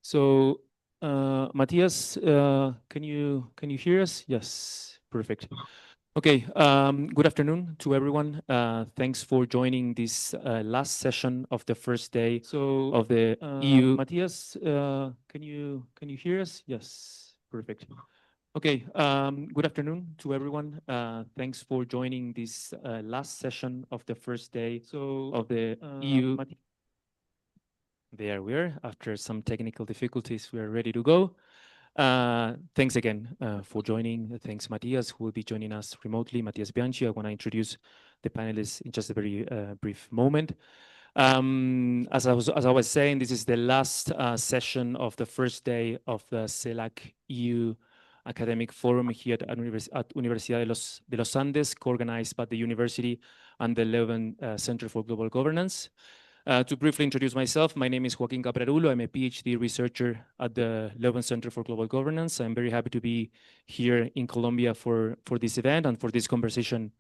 So, Matthias, can you hear us? Yes, perfect. Okay, good afternoon to everyone. Thanks for joining this last session of the first day of the EU. Matthias, can you hear us? Yes, perfect. Okay, good afternoon to everyone. Thanks for joining this last session of the first day of the EU. There we are. After some technical difficulties, we are ready to go. Thanks again for joining. Thanks, Matthias, who will be joining us remotely. Matthias Bianchi. I want to introduce the panelists in just a very brief moment. As I was saying, this is the last session of the first day of the CELAC EU Academic Forum here at Universidad de los Andes, co-organized by the university and the Leuven Center for Global Governance. To briefly introduce myself, my name is Joaquin Caprarulo. I'm a PhD researcher at the Leuven Center for Global Governance. I'm very happy to be here in Colombia for this event and for this conversation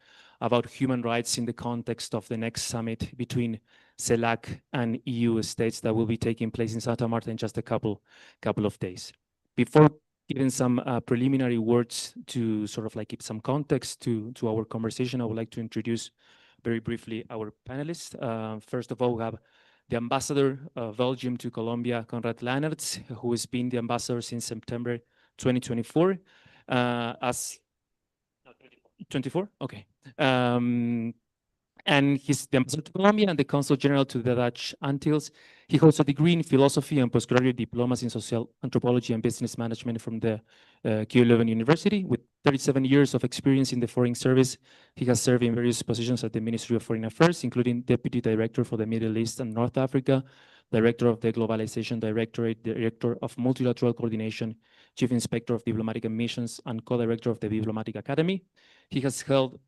about human rights in the context of the next summit between CELAC and EU states that will be taking place in Santa Marta in just a couple of days. Before giving some preliminary words to sort of like give some context to our conversation, I would like to introduce very briefly our panelists. First of all, we have the ambassador of Belgium to Colombia, Konrad Laanerts, who has been the ambassador since September 2024. 24? Okay. And he's the ambassador to Colombia and the consul general to the Dutch Antilles. He holds a degree in philosophy and postgraduate diplomas in social anthropology and business management from the KU Leuven University. With 37 years of experience in the foreign service, he has served in various positions at the Ministry of Foreign Affairs, including Deputy Director for the Middle East and North Africa, Director of the Globalization Directorate, Director of Multilateral Coordination, Chief Inspector of Diplomatic Missions, and Co-Director of the Diplomatic Academy. He has held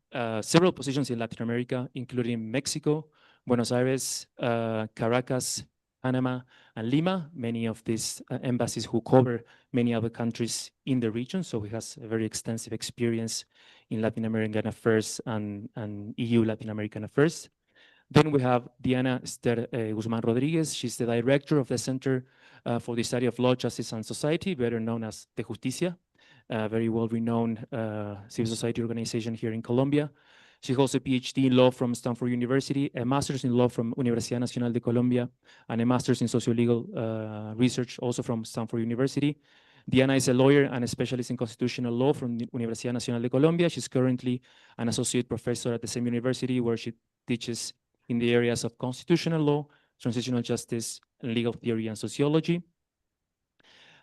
several positions in Latin America, including Mexico, Buenos Aires, Caracas, Panama, and Lima, many of these embassies who cover many other countries in the region. So he has a very extensive experience in Latin American affairs and EU Latin American affairs. Then we have Diana Esther Guzman Rodriguez. She's the director of the Center for the Study of Law, Justice, and Society, better known as De Justicia, a very well-renowned civil society organization here in Colombia. She holds a PhD in law from Stanford University, a master's in law from Universidad Nacional de Colombia, and a master's in socio-legal research also from Stanford University. Diana is a lawyer and a specialist in constitutional law from the Universidad Nacional de Colombia. She's currently an associate professor at the same university where she teaches in the areas of constitutional law, transitional justice, and legal theory and sociology.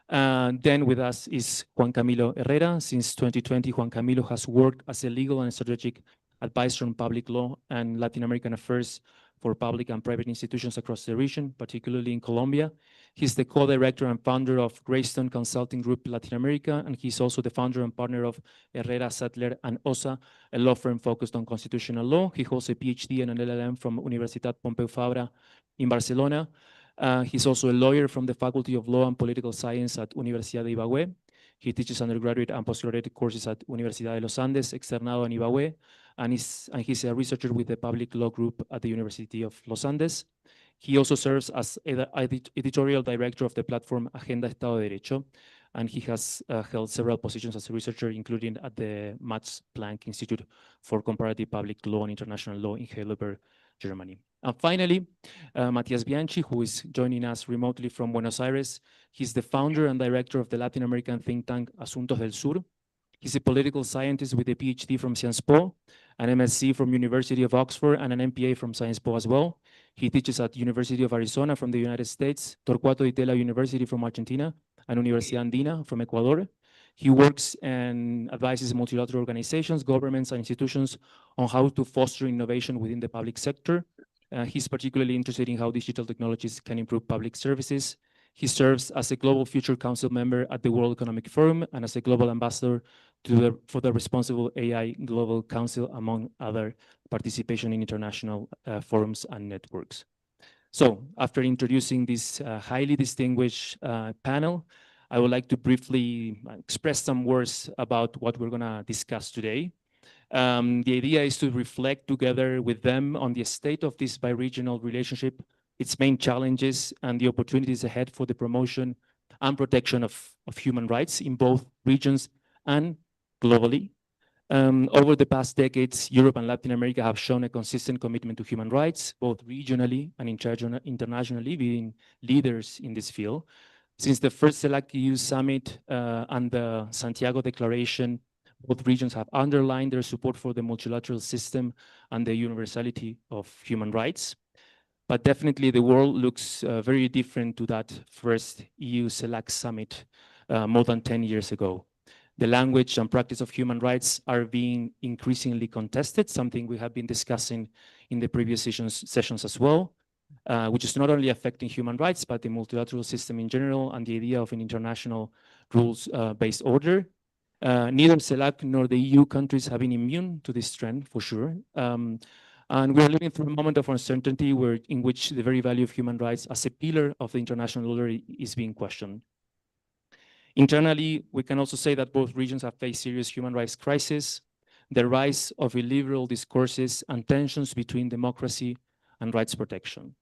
Then with us is Juan Camilo Herrera. Since 2020, Juan Camilo has worked as a legal and strategic advisor on public law and Latin American affairs for public and private institutions across the region, particularly in Colombia. He's the co-director and founder of Greystone Consulting Group Latin America, and he's also the founder and partner of Herrera, Sattler, and Osa, a law firm focused on constitutional law. He holds a PhD and an LLM from Universitat Pompeu Fabra in Barcelona. He's also a lawyer from the Faculty of Law and Political Science at Universidad de Ibagué. He teaches undergraduate and postgraduate courses at Universidad de los Andes, Externado en Ibagué, and he's a researcher with the Public Law Group at the University of Los Andes. He also serves as editorial director of the platform Agenda Estado de Derecho, and he has held several positions as a researcher, including at the Max Planck Institute for Comparative Public Law and International Law in Heidelberg, Germany. And finally, Matthias Bianchi, who is joining us remotely from Buenos Aires. He's the founder and director of the Latin American think tank Asuntos del Sur. He's a political scientist with a PhD from Sciences Po, an MSc from University of Oxford, and an MPA from Sciences Po as well. He teaches at University of Arizona from the United States, Torcuato Di Tella University from Argentina, and Universidad Andina from Ecuador. He works and advises multilateral organizations, governments, and institutions on how to foster innovation within the public sector. He's particularly interested in how digital technologies can improve public services. He serves as a Global Future Council member at the World Economic Forum and as a global ambassador for the Responsible AI Global Council, among other participation in international forums and networks. So after introducing this highly distinguished panel, I would like to briefly express some words about what we're gonna discuss today. The idea is to reflect together with them on the state of this bi-regional relationship, its main challenges, and the opportunities ahead for the promotion and protection of human rights in both regions and globally. Over the past decades, Europe and Latin America have shown a consistent commitment to human rights, both regionally and internationally, being leaders in this field. Since the first CELAC EU summit and the Santiago Declaration, both regions have underlined their support for the multilateral system and the universality of human rights. But definitely the world looks very different to that first EU-CELAC summit more than 10 years ago. The language and practice of human rights are being increasingly contested, something we have been discussing in the previous sessions as well, which is not only affecting human rights, but the multilateral system in general and the idea of an international rules-based order. Neither CELAC nor the EU countries have been immune to this trend, for sure. And we're living through a moment of uncertainty in which the very value of human rights as a pillar of the international order is being questioned. Internally, we can also say that both regions have faced serious human rights crises, the rise of illiberal discourses and tensions between democracy and rights protection.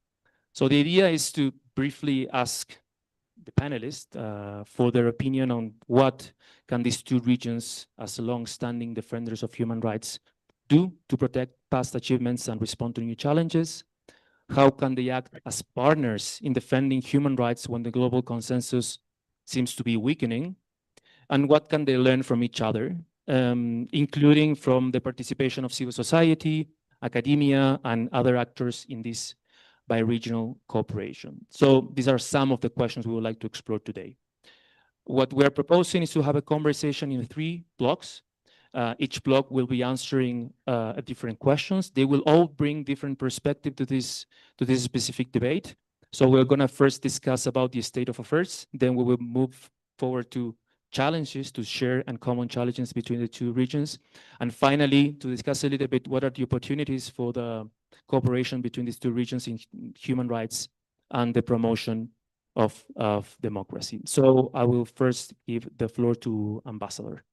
So the idea is to briefly ask the panelists for their opinion on what can these two regions, as long-standing defenders of human rights, do to protect past achievements and respond to new challenges? How can they act as partners in defending human rights when the global consensus seems to be weakening? And what can they learn from each other, including from the participation of civil society, academia, and other actors in this bi-regional cooperation? So these are some of the questions we would like to explore today. What we're proposing is to have a conversation in 3 blocks. Each block will be answering different questions. They will all bring different perspective to this specific debate. So we're going to first discuss about the state of affairs. Then we will move forward to challenges, to share and common challenges between the two regions. And finally, to discuss a little bit what are the opportunities for the cooperation between these two regions in human rights and the promotion of democracy. So I will first give the floor to Ambassador.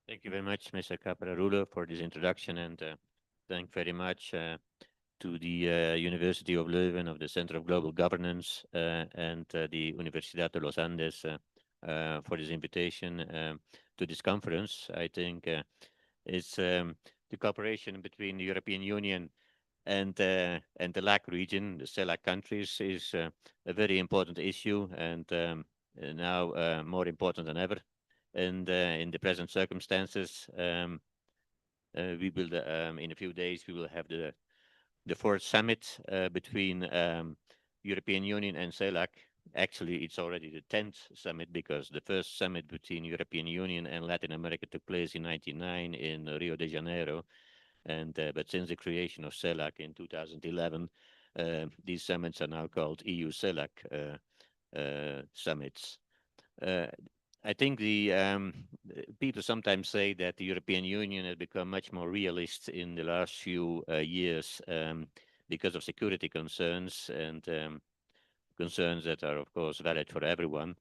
Thank you very much, Mr. Caprarulo, for this introduction, and thank very much to the University of Leuven of the Center of Global Governance and the Universidad de los Andes for this invitation to this conference. I think it's the cooperation between the European Union and the LAC region, the CELAC countries, is a very important issue, and now more important than ever. And in the present circumstances, we will, in a few days, we will have the 4th summit between European Union and CELAC. Actually, it's already the 10th summit, because the first summit between European Union and Latin America took place in 1999 in Rio de Janeiro. And but since the creation of CELAC in 2011, these summits are now called EU-CELAC summits. I think the people sometimes say that the European Union has become much more realist in the last few years because of security concerns and concerns that are, of course, valid for everyone.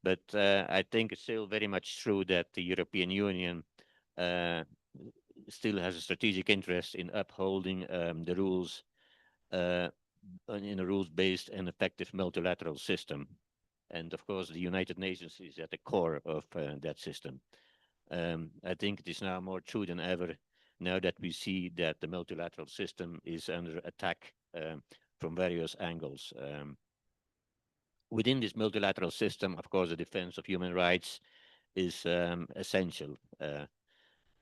But I think it's still very much true that the European Union still has a strategic interest in upholding the rules in a rules-based and effective multilateral system. And of course, the United Nations is at the core of that system. I think it is now more true than ever, now that we see that the multilateral system is under attack from various angles. Within this multilateral system, of course, the defense of human rights is essential.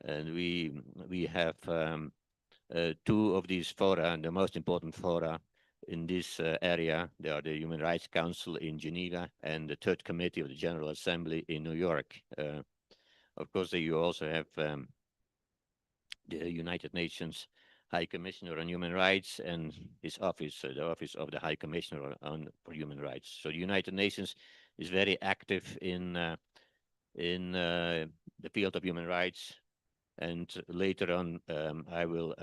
And we have 2 of these fora, and the most important fora in this area. They are the Human Rights Council in Geneva and the 3rd Committee of the General Assembly in New York. Of course, you also have the United Nations High Commissioner on Human Rights and his office, the Office of the High Commissioner for Human Rights. So the United Nations is very active in the field of human rights. And later on, I will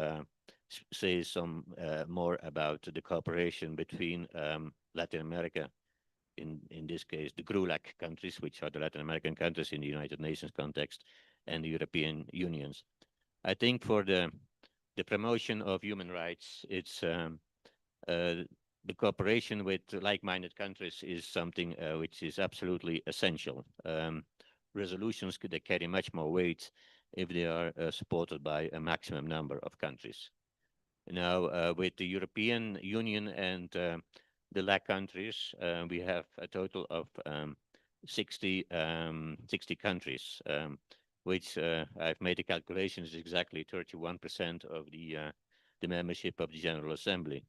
say some more about the cooperation between Latin America, in this case, the GRULAC countries, which are the Latin American countries in the United Nations context, and the European Unions. I think for the promotion of human rights, it's The cooperation with like-minded countries is something which is absolutely essential. Resolutions that carry much more weight if they are supported by a maximum number of countries. Now, with the European Union and the LAC countries, we have a total of 60 countries, which I've made the calculations is exactly 31% of the membership of the General Assembly.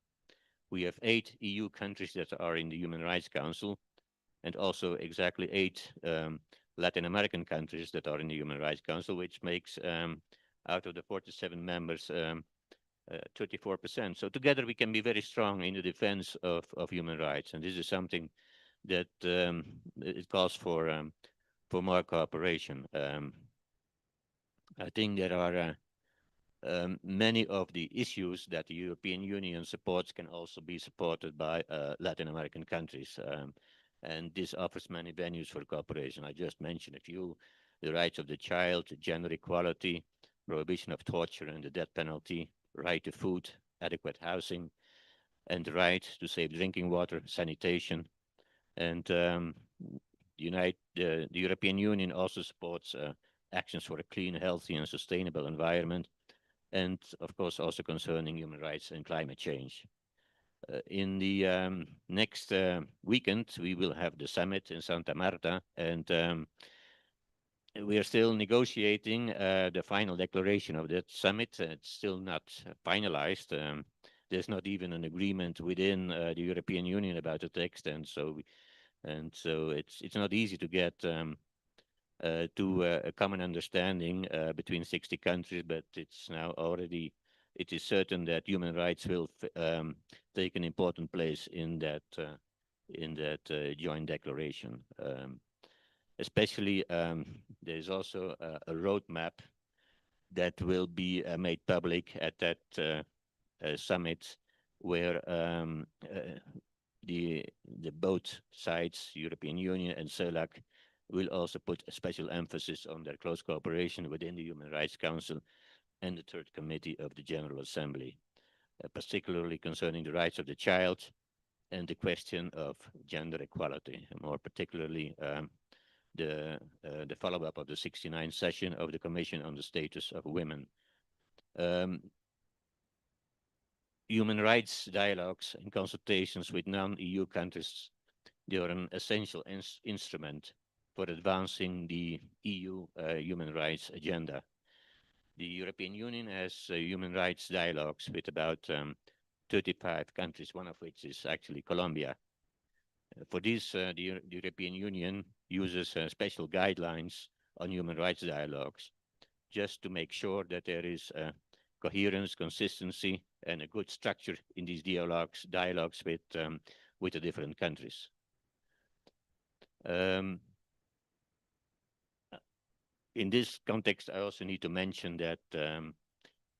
We have 8 EU countries that are in the Human Rights Council, and also exactly 8 Latin American countries that are in the Human Rights Council, which makes out of the 47 members 34%. So together we can be very strong in the defense of human rights, and this is something that it calls for more cooperation. I think there are many of the issues that the European Union supports can also be supported by Latin American countries. And this offers many venues for cooperation. I just mentioned a few: the rights of the child, gender equality, prohibition of torture and the death penalty, right to food, adequate housing, and the right to safe drinking water, sanitation. And the European Union also supports actions for a clean, healthy, and sustainable environment, and of course also concerning human rights and climate change. In the next weekend, we will have the summit in Santa Marta, and we are still negotiating the final declaration of that summit. It's still not finalized. There's not even an agreement within the European Union about the text, and so it's not easy to get to a common understanding between 60 countries, but it's now already, it is certain that human rights will take an important place in that joint declaration. Especially, there's also a roadmap that will be made public at that summit, where the both sides, European Union and CELAC, will also put a special emphasis on their close cooperation within the Human Rights Council and the Third Committee of the General Assembly, particularly concerning the rights of the child and the question of gender equality, and more particularly the follow-up of the 69th session of the Commission on the Status of Women. Human rights dialogues and consultations with non-EU countries, they are an essential instrument for advancing the EU human rights agenda. The European Union has human rights dialogues with about 35 countries, one of which is actually Colombia. For this, the European Union uses special guidelines on human rights dialogues, just to make sure that there is coherence, consistency, and a good structure in these dialogues with the different countries. In this context, I also need to mention that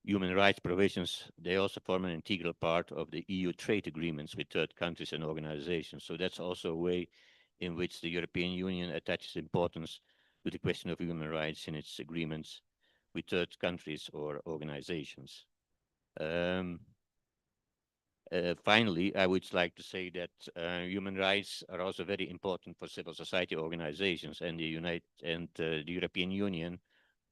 human rights provisions, they also form an integral part of the EU trade agreements with third countries and organizations. So that's also a way in which the European Union attaches importance to the question of human rights in its agreements with third countries or organizations. Finally, I would like to say that human rights are also very important for civil society organizations, and the European Union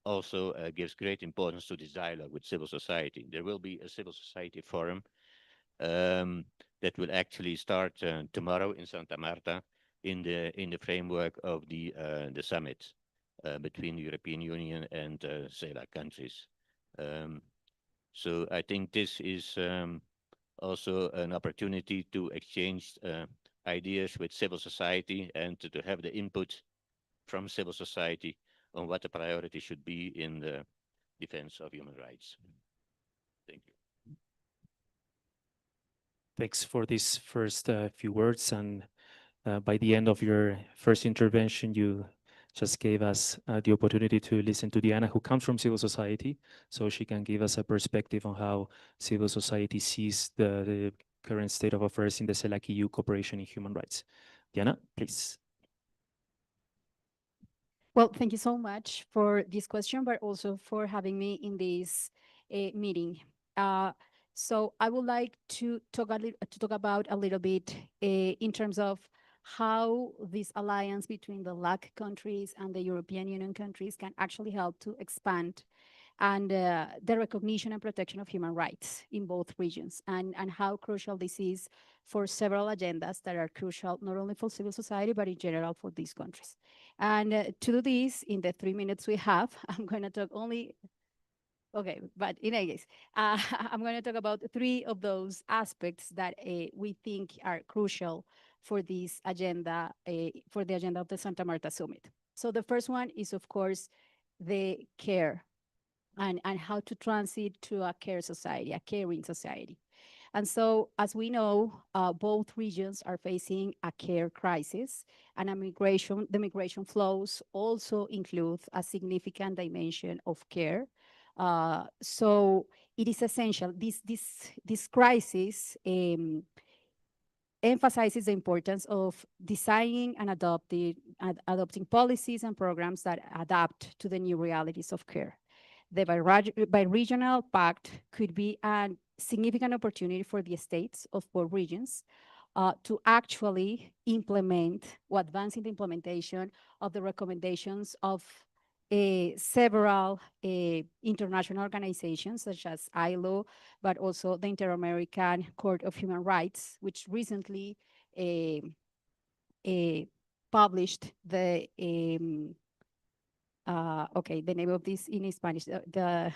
also gives great importance to this dialogue with civil society. There will be a civil society forum that will actually start tomorrow in Santa Marta in the framework of the summit between the European Union and CELAC countries. So I think this is also an opportunity to exchange ideas with civil society and to have the input from civil society on what the priority should be in the defense of human rights. Thank you. Thanks for these first few words. And by the end of your first intervention, you just gave us the opportunity to listen to Diana, who comes from civil society, so she can give us a perspective on how civil society sees the current state of affairs in the CELAC EU cooperation in human rights. Diana, please. Well, thank you so much for this question, but also for having me in this meeting. So I would like to talk about a little bit in terms of how this alliance between the LAC countries and the European Union countries can actually help to expand and the recognition and protection of human rights in both regions, and how crucial this is for several agendas that are crucial not only for civil society, but in general for these countries. And to do this, in the 3 minutes we have, I'm going to talk only, okay, but in any case, I'm going to talk about 3 of those aspects that we think are crucial for this agenda, for the agenda of the Santa Marta Summit. So the first one is, of course, the care and how to transit to a care society, a caring society. And so, as we know, both regions are facing a care crisis, and the migration flows also include a significant dimension of care. So it is essential. This crisis emphasizes the importance of designing and adopting policies and programs that adapt to the new realities of care. The bi-regional pact could be a significant opportunity for the states of both regions to actually implement or advance in the implementation of the recommendations of several international organizations such as ILO, but also the Inter-American Court of Human Rights, which recently published the okay, the name of this in Spanish, the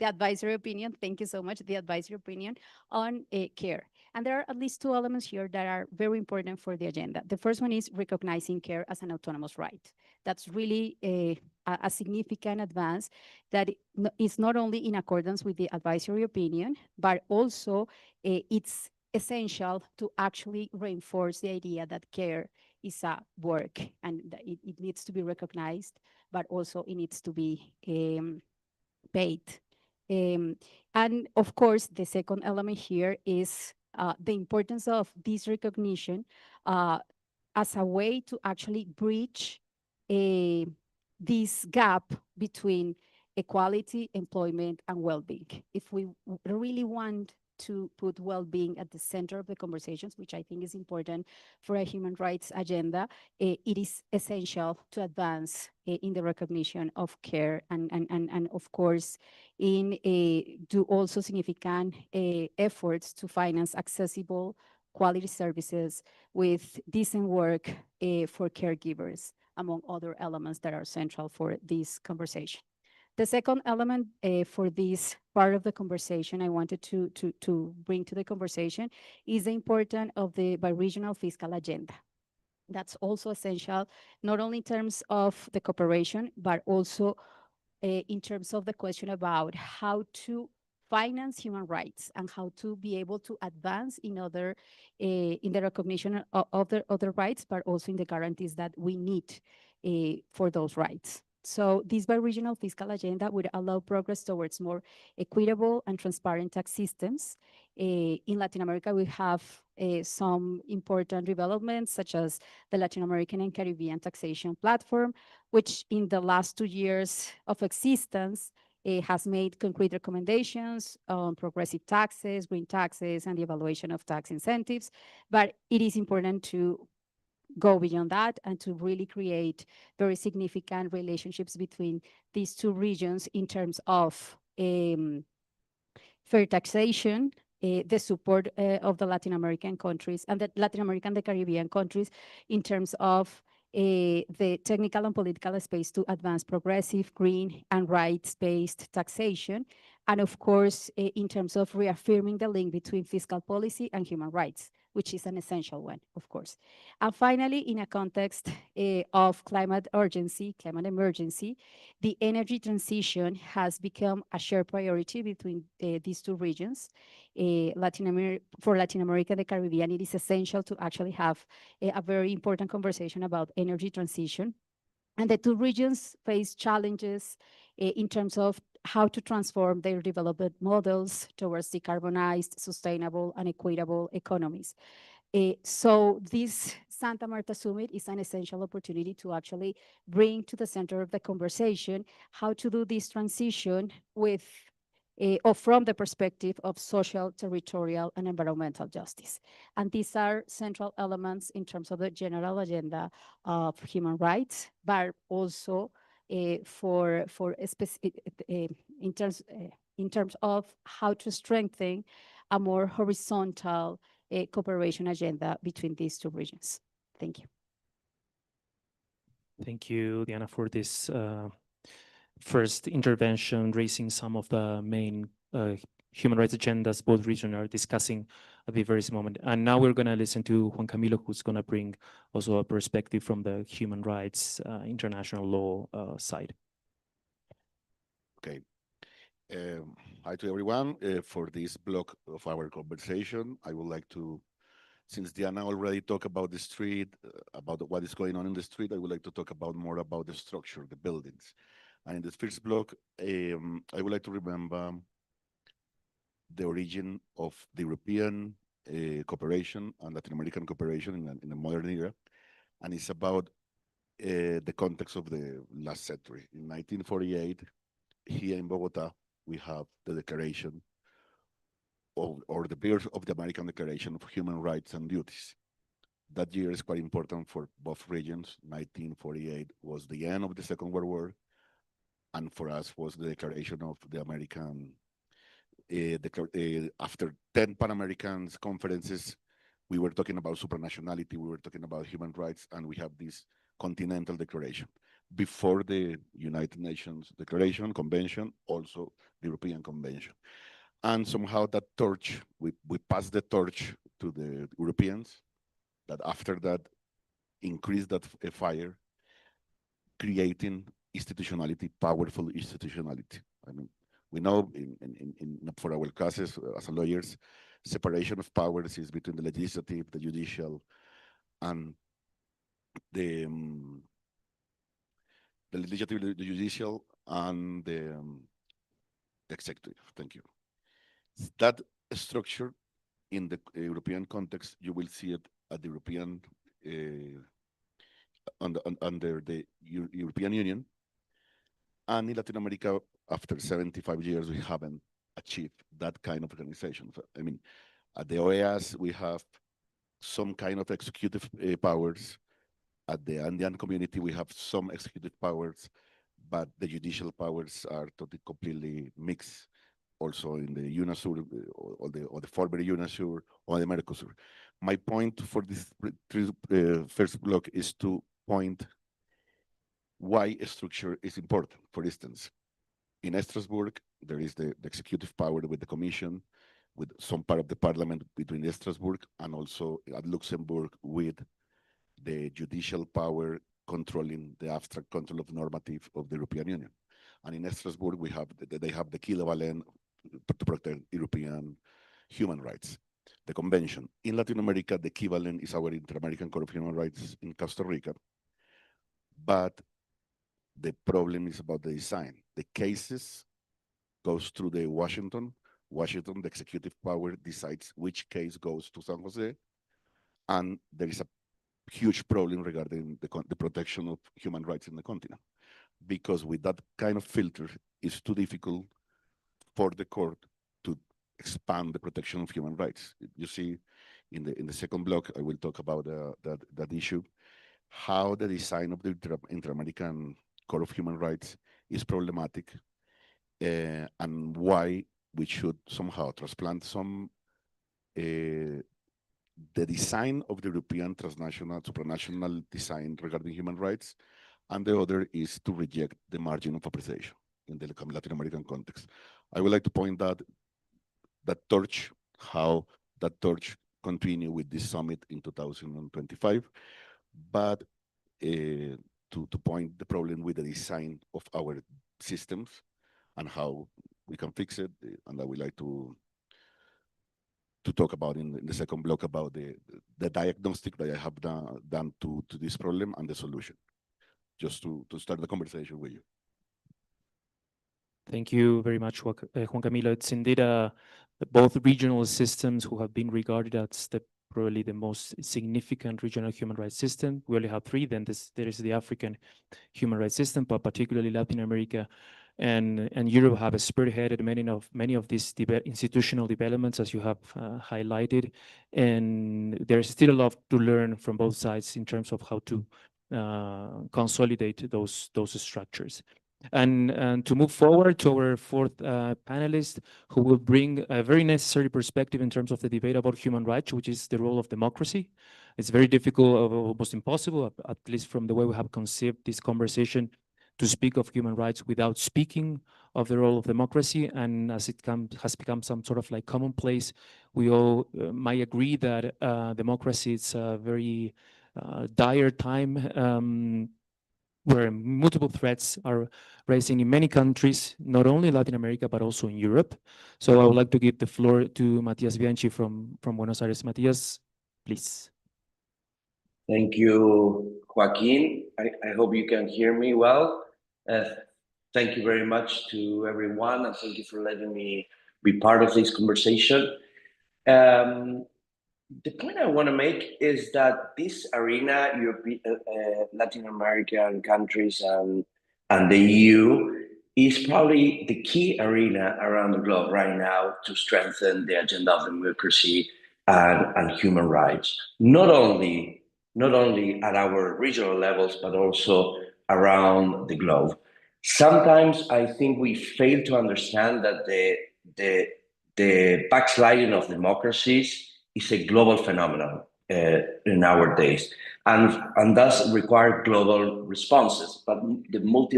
advisory opinion, thank you so much, the advisory opinion on care. And there are at least 2 elements here that are very important for the agenda. The first one is recognizing care as an autonomous right. That's really a significant advance that is not only in accordance with the advisory opinion, but also it's essential to actually reinforce the idea that care is a work and that it needs to be recognized, but also it needs to be paid. And of course, the second element here is the importance of this recognition as a way to actually bridge this gap between equality, employment, and well-being. If we really want to put well-being at the center of the conversations, which I think is important for a human rights agenda, it is essential to advance in the recognition of care and of course, in do also significant efforts to finance accessible quality services with decent work for caregivers, among other elements that are central for this conversation. The second element for this part of the conversation I wanted to bring to the conversation is the importance of the bi-regional fiscal agenda. That's also essential, not only in terms of the cooperation, but also in terms of the question about how to finance human rights and how to be able to advance in the recognition of the other rights, but also in the guarantees that we need for those rights. So this bi-regional fiscal agenda would allow progress towards more equitable and transparent tax systems. In Latin America, we have some important developments, such as the Latin American and Caribbean Taxation Platform, which in the last 2 years of existence has made concrete recommendations on progressive taxes, green taxes, and the evaluation of tax incentives. But it is important to go beyond that and to really create very significant relationships between these 2 regions in terms of fair taxation, the support of the Latin American countries and the Latin American, the Caribbean countries in terms of the technical and political space to advance progressive, green, and rights-based taxation. And of course, in terms of reaffirming the link between fiscal policy and human rights, which is an essential one, of course. And finally, in a context of climate emergency, the energy transition has become a shared priority between these 2 regions. For Latin America and the Caribbean, it is essential to actually have a very important conversation about energy transition. And the 2 regions face challenges in terms of how to transform their development models towards decarbonized, sustainable, and equitable economies. So this Santa Marta Summit is an essential opportunity to actually bring to the center of the conversation how to do this transition with or from the perspective of social, territorial, and environmental justice. And these are central elements in terms of the general agenda of human rights, but also for a specific, in terms of how to strengthen a more horizontal cooperation agenda between these two regions. Thank you. Thank you, Diana, for this first intervention, raising some of the main human rights agendas both regions are discussing at the very moment. And now we're going to listen to Juan Camilo, who's going to bring also a perspective from the human rights international law side. Okay. Hi to everyone. For this block of our conversation, I would like to, since Diana already talked about the street, about what is going on in the street, I would like to talk about more about the structure, the buildings. And in this first block, I would like to remember the origin of the European cooperation and Latin American cooperation in the modern era. And it's about the context of the last century. In 1948, here in Bogota, we have the declaration or the birth of the American Declaration of Human Rights and Duties. That year is quite important for both regions. 1948 was the end of the Second World War, and for us was the declaration of the American, after 10 Pan-American conferences, we were talking about supranationality, we were talking about human rights, and we have this continental declaration. Before the United Nations Declaration, Convention, also the European Convention. And somehow that torch, we passed the torch to the Europeans, that after that increased that fire, creating institutionality, powerful institutionality. I mean, we know for our classes as lawyers, separation of powers is between the legislative, the judicial, and the legislative, the judicial, and the executive. Thank you. That structure in the European context, you will see it at the European, under the European Union. And in Latin America, after 75 years, we haven't achieved that kind of organization. I mean, at the OAS, we have some kind of executive powers. At the Andean community, we have some executive powers, but the judicial powers are totally completely mixed. Also in the UNASUR or the former UNASUR or the Mercosur. My point for this first block is to point why a structure is important. For instance, in Strasbourg, there is the executive power with the Commission, with some part of the parliament between Strasbourg, and also at Luxembourg with the judicial power controlling the abstract control of normative of the European Union. And in Strasbourg, they have the equivalent to protect European human rights, the convention. In Latin America, the equivalent is our Inter-American Court of Human Rights in Costa Rica. But the problem is about the design. The cases goes through the Washington, the executive power decides which case goes to San Jose, and there is a huge problem regarding the protection of human rights in the continent. Because with that kind of filter, it's too difficult for the court to expand the protection of human rights. You see, in the second block, I will talk about that issue, how the design of the Inter-American Court of Human Rights is problematic, and why we should somehow transplant some the design of the European transnational, supranational design regarding human rights, and the other is to reject the margin of appreciation in the Latin American context. I would like to point out that torch, how that torch continue with this summit in 2025, but to point the problem with the design of our systems and how we can fix it, and I would like to talk about in the second block about the diagnostic that I have done to this problem and the solution, just to start the conversation with you. Thank you very much, Juan Camilo. It's indeed both regional systems who have been regarded as probably the most significant regional human rights system. We only have three, then there is the African human rights system, but particularly Latin America and Europe have spearheaded many of these institutional developments, as you have highlighted, and there's still a lot to learn from both sides in terms of how to consolidate those structures. And to move forward to our fourth panelist, who will bring a very necessary perspective in terms of the debate about human rights, which is the role of democracy. It's very difficult, almost impossible, at least from the way we have conceived this conversation, to speak of human rights without speaking of the role of democracy. And as it has become some sort of like commonplace, we all might agree that democracy is a very dire time where multiple threats are rising in many countries, not only in Latin America, but also in Europe. So I would like to give the floor to Matias Bianchi from Buenos Aires. Matias, please. Thank you, Joaquin. I hope you can hear me well. Thank you very much to everyone, and thank you for letting me be part of this conversation. The point I want to make is that this arena, Latin American countries and the EU, is probably the key arena around the globe right now to strengthen the agenda of democracy and human rights. Not only at our regional levels, but also around the globe. Sometimes I think we fail to understand that the backsliding of democracies is a global phenomenon in our days, and thus require global responses. But the global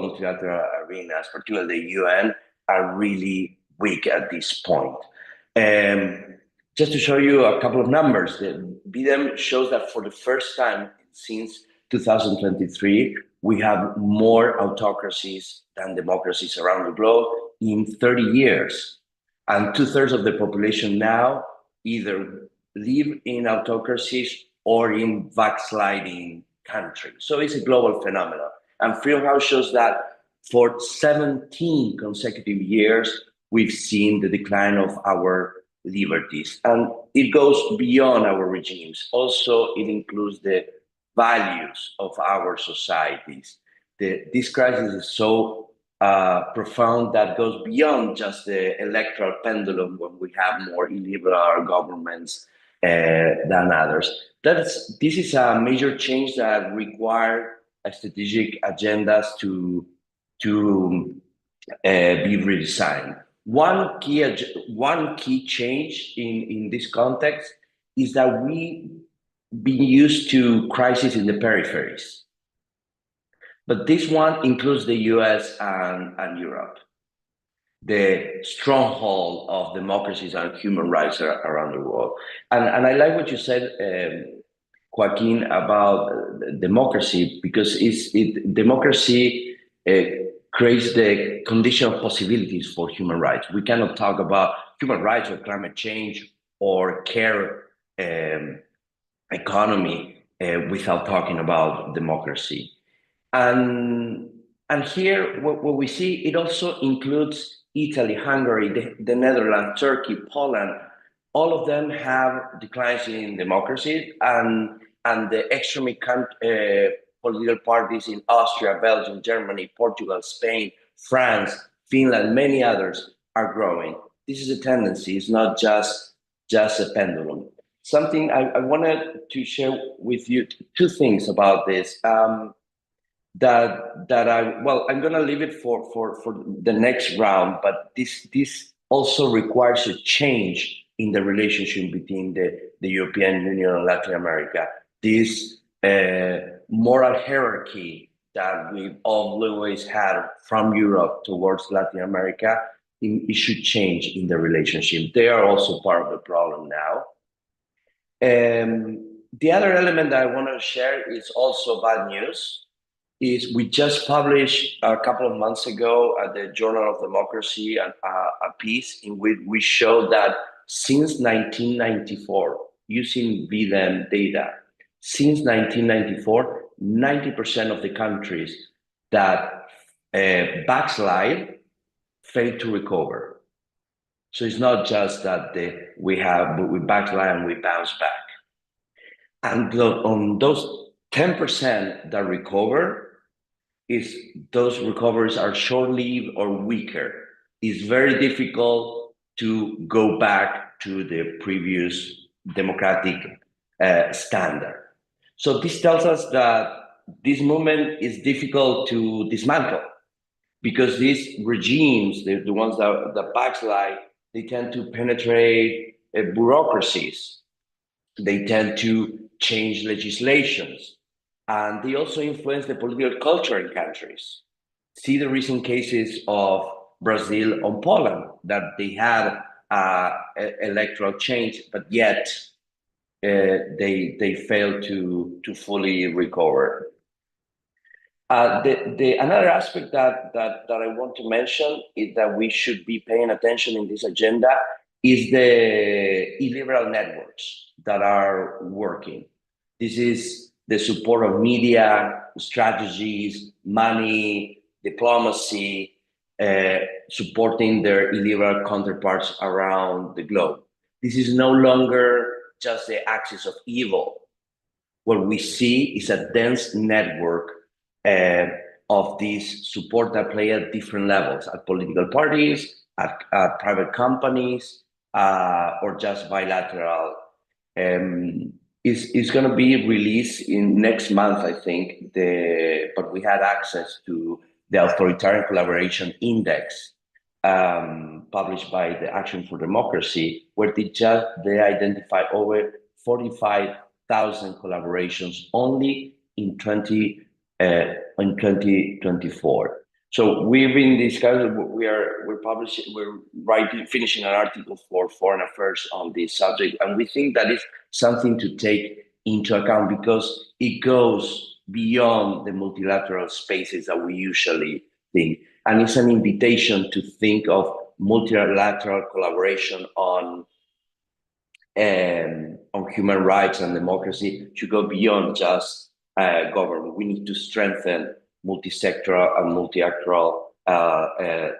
multilateral arenas, particularly the UN, are really weak at this point. Just to show you a couple of numbers, the BDEM shows that for the first time since 2023, we have more autocracies than democracies around the globe in 30 years. And 2/3 of the population now either live in autocracies or in backsliding countries. So it's a global phenomenon. And Freedom House shows that for 17 consecutive years, we've seen the decline of our liberties. And it goes beyond our regimes. Also, it includes the values of our societies. This crisis is so profound that goes beyond just the electoral pendulum when we have more illiberal governments than others. This is a major change that requires strategic agendas to be redesigned. One key change in this context is that we've been used to crises in the peripheries. But this one includes the US and Europe, the stronghold of democracies and human rights around the world. And I like what you said, Joaquin, about democracy, because democracy creates the condition of possibilities for human rights. We cannot talk about human rights or climate change or care economy without talking about democracy. And here, what we see, it also includes Italy, Hungary, the Netherlands, Turkey, Poland. All of them have declines in democracy, and the extreme political parties in Austria, Belgium, Germany, Portugal, Spain, France, Finland, many others are growing. This is a tendency. It's not just a pendulum. Something I wanted to share with you, two things about this. I'm going to leave it for the next round, but this also requires a change in the relationship between the European Union and Latin America. This moral hierarchy that we've always had from Europe towards Latin America, it should change in the relationship. They are also part of the problem now. The other element that I want to share is also bad news. Is we just published a couple of months ago at the Journal of Democracy a piece in which we showed that since 1994, using BDEM data, since 1994, 90% of the countries that backslide fail to recover. So it's not just that we backslide and we bounce back. And on those 10% that recover, is those recoveries are short-lived or weaker. It's very difficult to go back to the previous democratic standard. So this tells us that this movement is difficult to dismantle because these regimes, the ones that backslide, they tend to penetrate bureaucracies. They tend to change legislations, and they also influence the political culture in countries. See the recent cases of Brazil or Poland, that they had electoral change, but yet they failed to fully recover. Another aspect that I want to mention is that we should be paying attention in this agenda is the illiberal networks that are working. This is the support of media, strategies, money, diplomacy, supporting their illiberal counterparts around the globe. This is no longer just the axis of evil. What we see is a dense network of these support that play at different levels, at political parties, at private companies, or just bilateral. It's going to be released in next month, I think. But we had access to the Authoritarian Collaboration Index, published by the Action for Democracy, where they identify over 45,000 collaborations only in 2024. So we've been discussing. We're finishing an article for Foreign Affairs on this subject, and we think that is something to take into account because it goes beyond the multilateral spaces that we usually think, and it's an invitation to think of multilateral collaboration on human rights and democracy to go beyond just government. We need to strengthen multi-sectoral and multi-actoral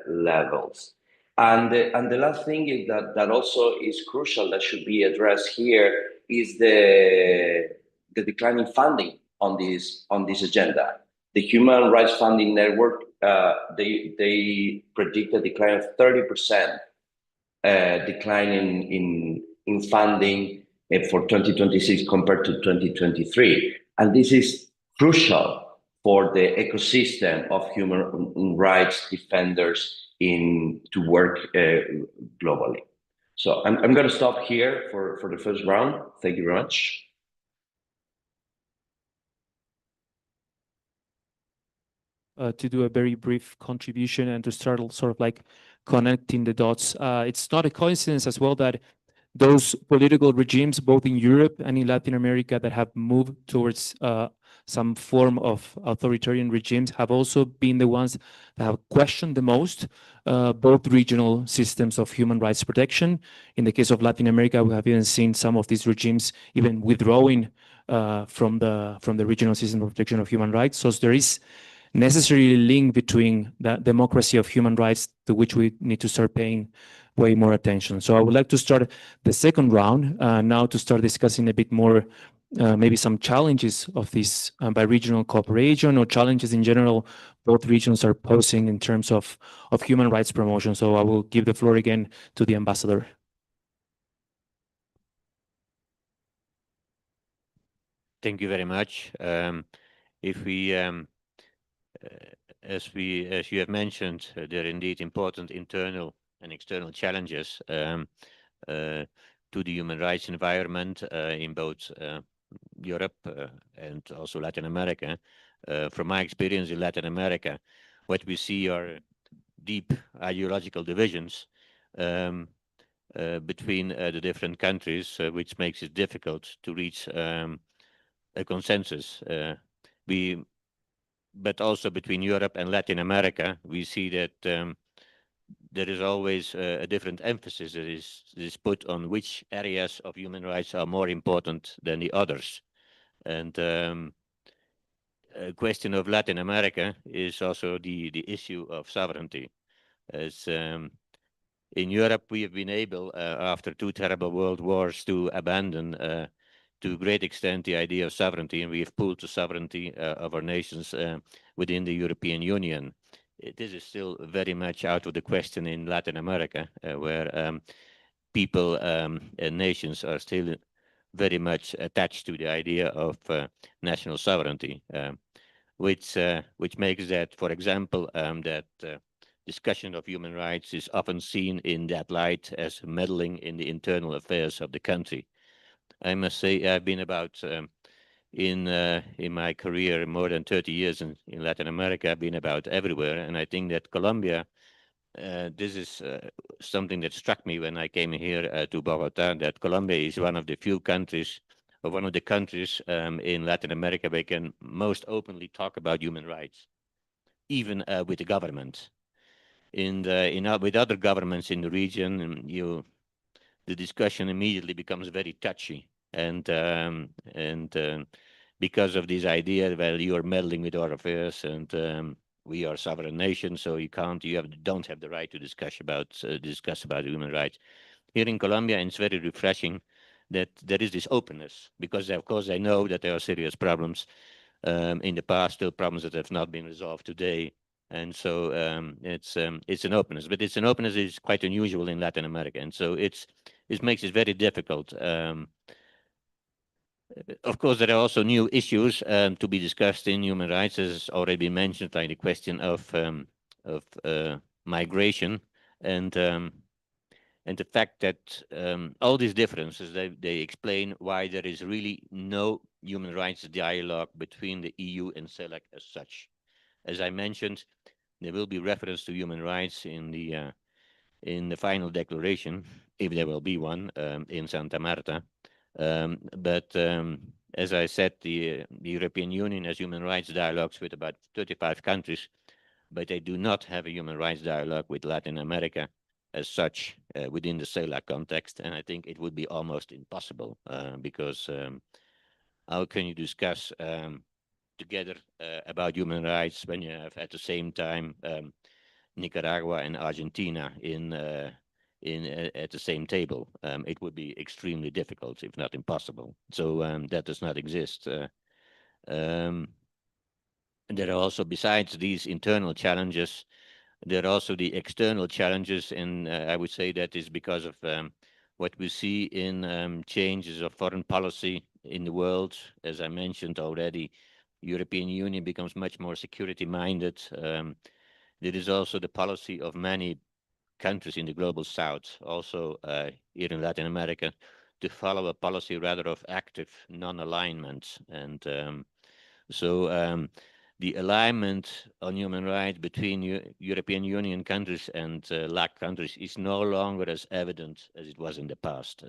levels. And the last thing is that also is crucial, that should be addressed here, is the declining funding on this agenda. The Human Rights Funding Network, they predict a decline of 30% decline in funding for 2026 compared to 2023. And this is crucial for the ecosystem of human rights defenders to work globally. So I'm going to stop here for the first round. Thank you very much. To do a very brief contribution and to start sort of like connecting the dots. It's not a coincidence as well that those political regimes, both in Europe and in Latin America, that have moved towards some form of authoritarian regimes have also been the ones that have questioned the most both regional systems of human rights protection. In the case of Latin America, we have even seen some of these regimes even withdrawing from the regional system of protection of human rights. So there is necessarily a link between the democracy of human rights, to which we need to start paying way more attention. So I would like to start the second round now to start discussing a bit more maybe some challenges of this bi-regional cooperation, or challenges in general both regions are posing in terms of human rights promotion. So I will give the floor again to the ambassador. Thank you very much. If we as you have mentioned, there are indeed important internal and external challenges to the human rights environment in both Europe and also Latin America. From my experience in Latin America, what we see are deep ideological divisions between the different countries, which makes it difficult to reach a consensus. But also between Europe and Latin America, we see that there is always a different emphasis that is put on which areas of human rights are more important than the others. And a question of Latin America is also the issue of sovereignty. As in Europe, we have been able, after two terrible world wars, to abandon to a great extent the idea of sovereignty, and we have pulled the sovereignty of our nations within the European Union. This is still very much out of the question in Latin America, where people and nations are still very much attached to the idea of national sovereignty, which makes that, for example, that discussion of human rights is often seen in that light as meddling in the internal affairs of the country. I must say I've been about in my career more than 30 years in Latin America. I've been about everywhere, and I think that Colombia, this is something that struck me when I came here to Bogota, that Colombia is one of the few countries, or one of the countries in Latin America where we can most openly talk about human rights, even with the government. With other governments in the region, the discussion immediately becomes very touchy, and because of this idea, well, you are meddling with our affairs, and we are sovereign nation, so you don't have the right to discuss about human rights. Here in Colombia, and it's very refreshing that there is this openness, because of course I know that there are serious problems in the past, still problems that have not been resolved today. And so it's an openness, but it's an openness that is quite unusual in Latin America, and so it makes it very difficult. Of course, there are also new issues to be discussed in human rights, as already been mentioned, like the question of migration, and the fact that all these differences, they explain why there is really no human rights dialogue between the EU and CELAC as such. As I mentioned, there will be reference to human rights in the final declaration, if there will be one, in Santa Marta. But as I said, the European Union has human rights dialogues with about 35 countries, but they do not have a human rights dialogue with Latin America as such within the CELAC context. And I think it would be almost impossible because how can you discuss together about human rights when you have at the same time Nicaragua and Argentina at the same table? It would be extremely difficult, if not impossible. So that does not exist. And there are also, besides these internal challenges, there are also the external challenges, and I would say that is because of what we see in changes of foreign policy in the world. As I mentioned already, European Union becomes much more security-minded. There is also the policy of many countries in the global south, also here in Latin America, to follow a policy rather of active non-alignment. And so the alignment on human rights between European Union countries and LAC countries is no longer as evident as it was in the past.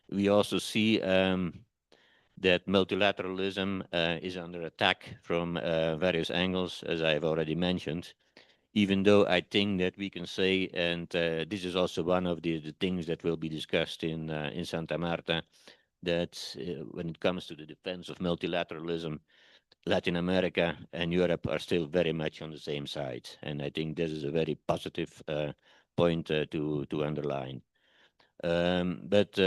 We also see that multilateralism is under attack from various angles, as I have already mentioned, even though I think that we can say, and this is also one of the things that will be discussed in Santa Marta, that when it comes to the defense of multilateralism, Latin America and Europe are still very much on the same side. And I think this is a very positive point to underline. But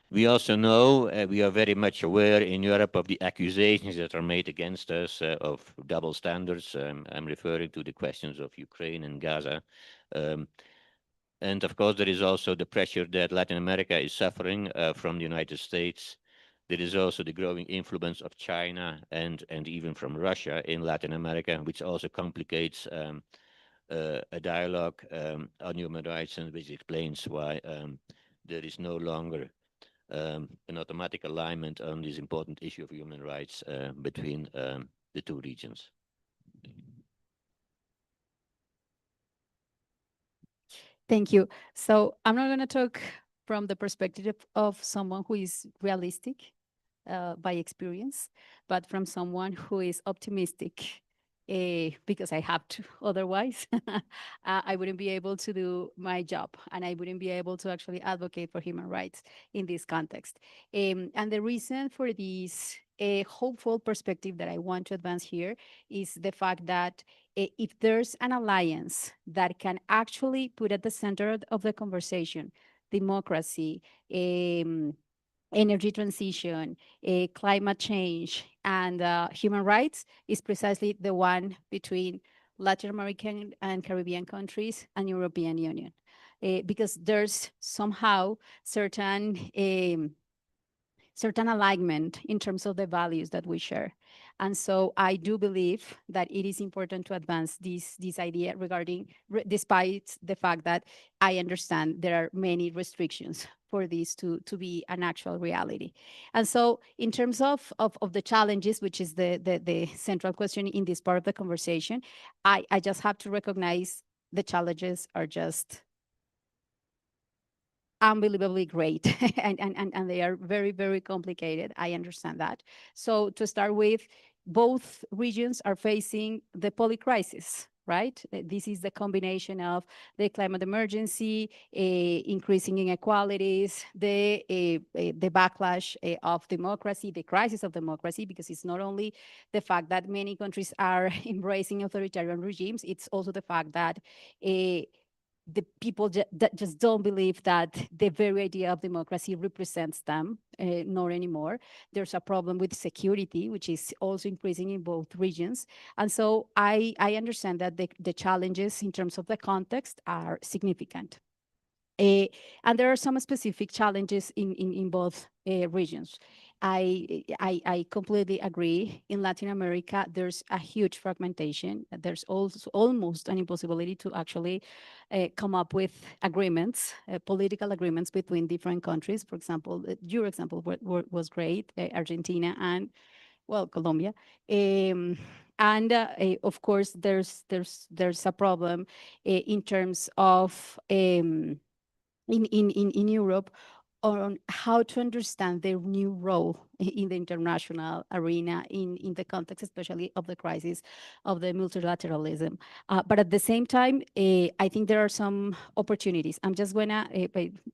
we also know, we are very much aware in Europe of the accusations that are made against us of double standards. I'm referring to the questions of Ukraine and Gaza. And of course, there is also the pressure that Latin America is suffering from the United States. There is also the growing influence of China and even from Russia in Latin America, which also complicates a dialogue on human rights, and which explains why there is no longer an automatic alignment on this important issue of human rights between the two regions. Thank you. So I'm not going to talk from the perspective of someone who is realistic by experience, but from someone who is optimistic because I have to. Otherwise, I wouldn't be able to do my job, and I wouldn't be able to actually advocate for human rights in this context. And the reason for this hopeful perspective that I want to advance here is the fact that if there's an alliance that can actually put at the center of the conversation democracy, energy transition, climate change, and human rights is precisely the one between Latin American and Caribbean countries and European Union. Because there's somehow certain alignment in terms of the values that we share. And so I do believe that it is important to advance this idea regarding, despite the fact that I understand there are many restrictions for this to be an actual reality. And so in terms of the challenges, which is the central question in this part of the conversation, I just have to recognize the challenges are just unbelievably great and they are very, very complicated. I understand that. So to start with, both regions are facing the polycrisis, right? This is the combination of the climate emergency, increasing inequalities, the backlash of democracy, the crisis of democracy, because it's not only the fact that many countries are embracing authoritarian regimes, it's also the fact that the people that just don't believe that the very idea of democracy represents them, not anymore. There's a problem with security, which is also increasing in both regions. And so I understand that the challenges in terms of the context are significant. And there are some specific challenges in both regions. I completely agree. In Latin America, there's a huge fragmentation. There's also almost an impossibility to actually come up with agreements, political agreements between different countries. For example, your example was great, Argentina and, well, Colombia. And of course, there's a problem in terms of in Europe on how to understand their new role in the international arena in the context, especially of the crisis of the multilateralism. But at the same time, I think there are some opportunities. I'm just gonna,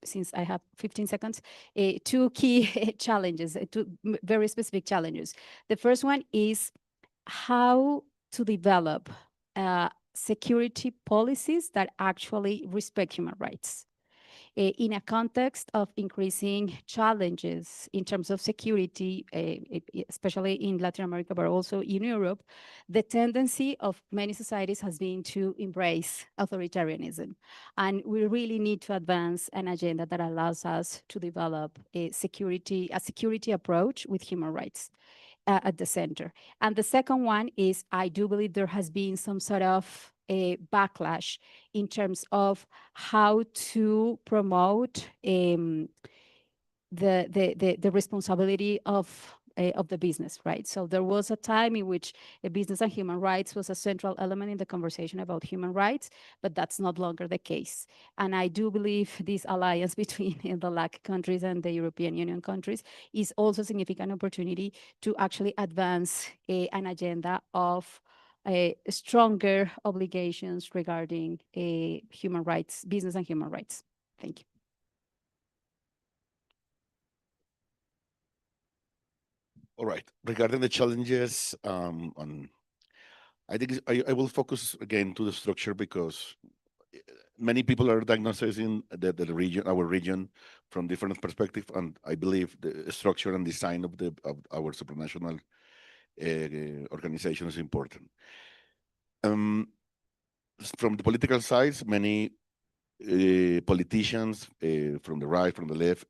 since I have 15 seconds, two key challenges, two very specific challenges. The first one is how to develop security policies that actually respect human rights. In a context of increasing challenges in terms of security, especially in Latin America, but also in Europe, the tendency of many societies has been to embrace authoritarianism. And we really need to advance an agenda that allows us to develop a security approach with human rights at the center. And the second one is, I do believe there has been some sort of a backlash in terms of how to promote the responsibility of the business, right? So there was a time in which business and human rights was a central element in the conversation about human rights, but that's not longer the case. And I do believe this alliance between the LAC countries and the European Union countries is also a significant opportunity to actually advance an agenda of stronger obligations regarding human rights, business and human rights. Thank you. All right. Regarding the challenges, I think I will focus again to the structure because many people are diagnosing the region, our region, from different perspectives, and I believe the structure and design of our supranational organization is important. From the political side, many politicians from the right, from the left,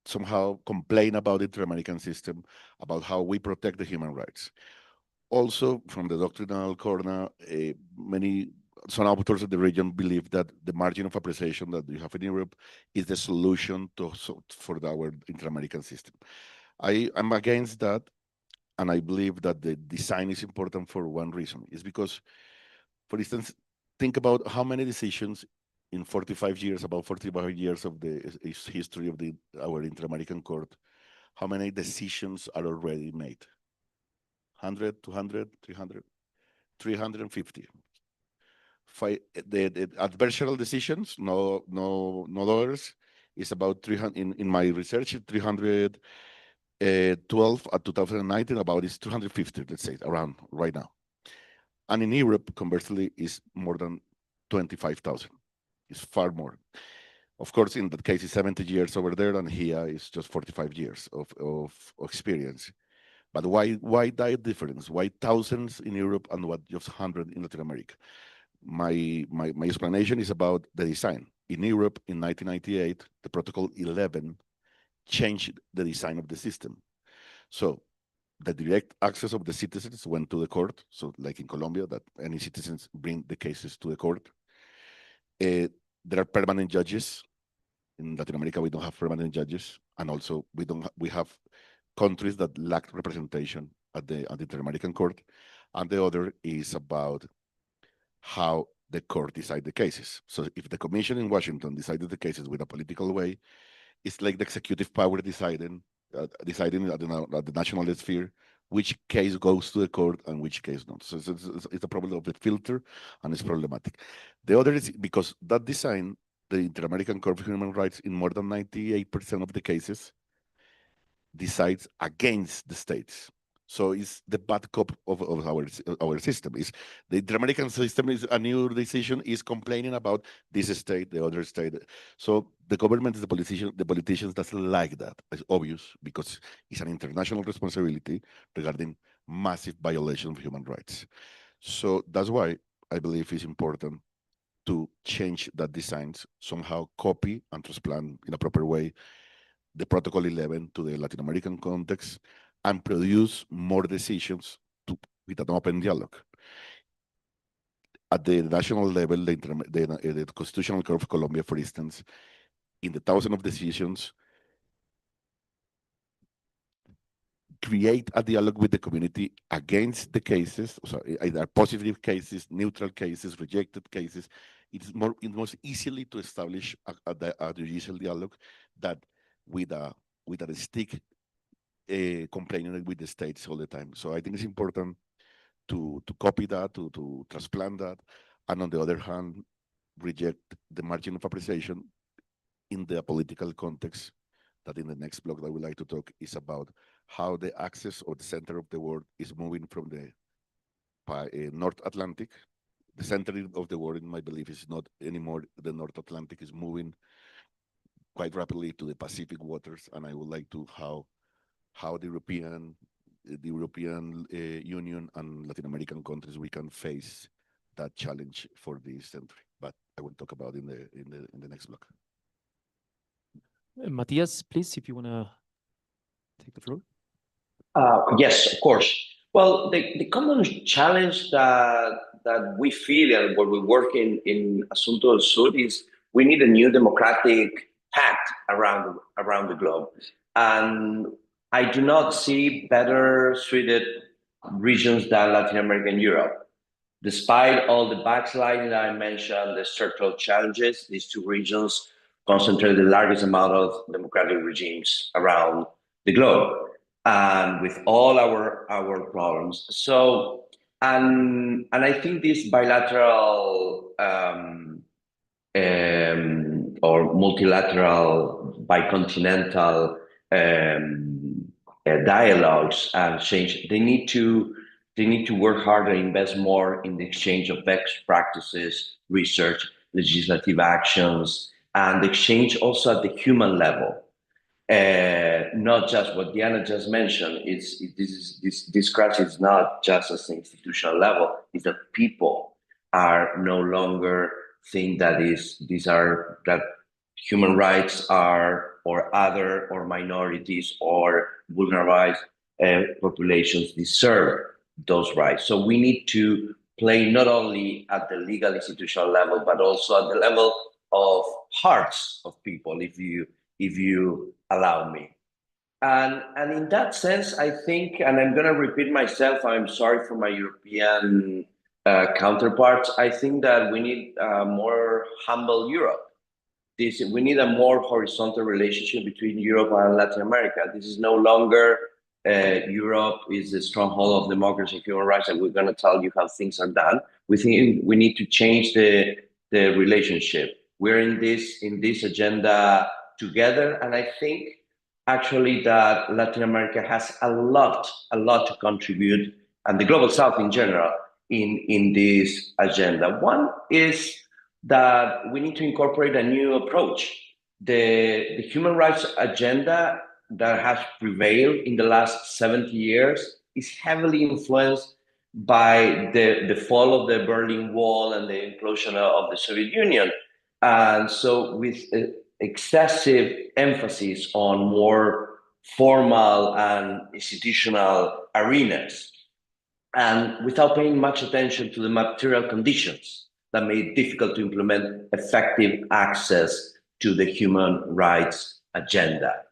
somehow complain about the inter-American system, about how we protect the human rights. Also, from the doctrinal corner, some authors of the region believe that the margin of appreciation that you have in Europe is the solution for our inter-American system. I'm against that, and I believe that the design is important for one reason. It's because, for instance, think about how many decisions in 45 years, about 45 years of the history of our Inter-American Court, how many decisions are already made? 100, 200, 300, 350. The adversarial decisions, no others, is about 300, in my research, 312 at 2019, about is 250, let's say, around right now. And in Europe, conversely, is more than 25,000. It's far more. Of course, in that case, it's 70 years over there, and here is just 45 years of experience. But why that difference? Why thousands in Europe and what just 100 in Latin America? My explanation is about the design. In Europe, in 1998, the Protocol 11 changed the design of the system. So the direct access of the citizens went to the court. So like in Colombia, that any citizens bring the cases to the court. There are permanent judges. In Latin America, we don't have permanent judges. And also we have countries that lack representation at the Inter-American Court. And the other is about how the court decide the cases. So if the commission in Washington decided the cases with a political way, it's like the executive power deciding at the national sphere which case goes to the court and which case not. So it's a problem of the filter, and it's problematic. The other is because that design, the Inter-American Court of Human Rights, in more than 98% of the cases, decides against the states. So it's the bad cop of our system. Is the Inter-American system is a new decision is complaining about this state, the other state. So the government, the politicians doesn't like that. It's obvious because it's an international responsibility regarding massive violation of human rights. So that's why I believe it's important to change that designs, somehow copy and transplant in a proper way the Protocol 11 to the Latin American context and produce more decisions with an open dialogue. At the national level, the Constitutional Court of Colombia, for instance, in the thousands of decisions, create a dialogue with the community against the cases, so either positive cases, neutral cases, rejected cases. It's most easily to establish a judicial dialogue that with a stick complaining with the states all the time. So I think it's important to copy that, to transplant that, and on the other hand, reject the margin of appreciation in the political context. That in the next block that I would like to talk is about how the axis or the center of the world is moving from the North Atlantic. The center of the world, in my belief, is not anymore the North Atlantic, is moving quite rapidly to the Pacific waters, and I would like to how the European Union and Latin American countries we can face that challenge for this century. But I will talk about in the next block. Matthias, please, if you want to take the floor. Yes, of course. Well, the common challenge that we feel and what we work in Asunto del Sur is we need a new democratic pact around the globe. And I do not see better suited regions than Latin America and Europe. Despite all the backsliding that I mentioned, the structural challenges, these two regions concentrate the largest amount of democratic regimes around the globe, and with all our problems. So, and I think this bilateral or multilateral, bicontinental dialogues and change, they need to work harder, invest more in the exchange of best practices, research, legislative actions, and exchange also at the human level. Not just what Diana just mentioned. This crisis is not just at the institutional level. It's that people are no longer think that that human rights are or other or minorities or vulnerable populations deserve those rights. So we need to play not only at the legal institutional level, but also at the level of hearts of people, if you allow me. And in that sense, I think, and I'm going to repeat myself, I'm sorry for my European counterparts, I think that we need a more humble Europe. We need a more horizontal relationship between Europe and Latin America. This is no longer Europe is the stronghold of democracy and human rights, and we're going to tell you how things are done. We think we need to change the relationship. We're in this agenda together, and I think actually that Latin America has a lot to contribute, and the Global South in general, in this agenda. One is that we need to incorporate a new approach the human rights agenda that has prevailed in the last 70 years is heavily influenced by the fall of the Berlin Wall and the implosion of the Soviet Union. And so with excessive emphasis on more formal and institutional arenas, and without paying much attention to the material conditions that made it difficult to implement effective access to the human rights agenda.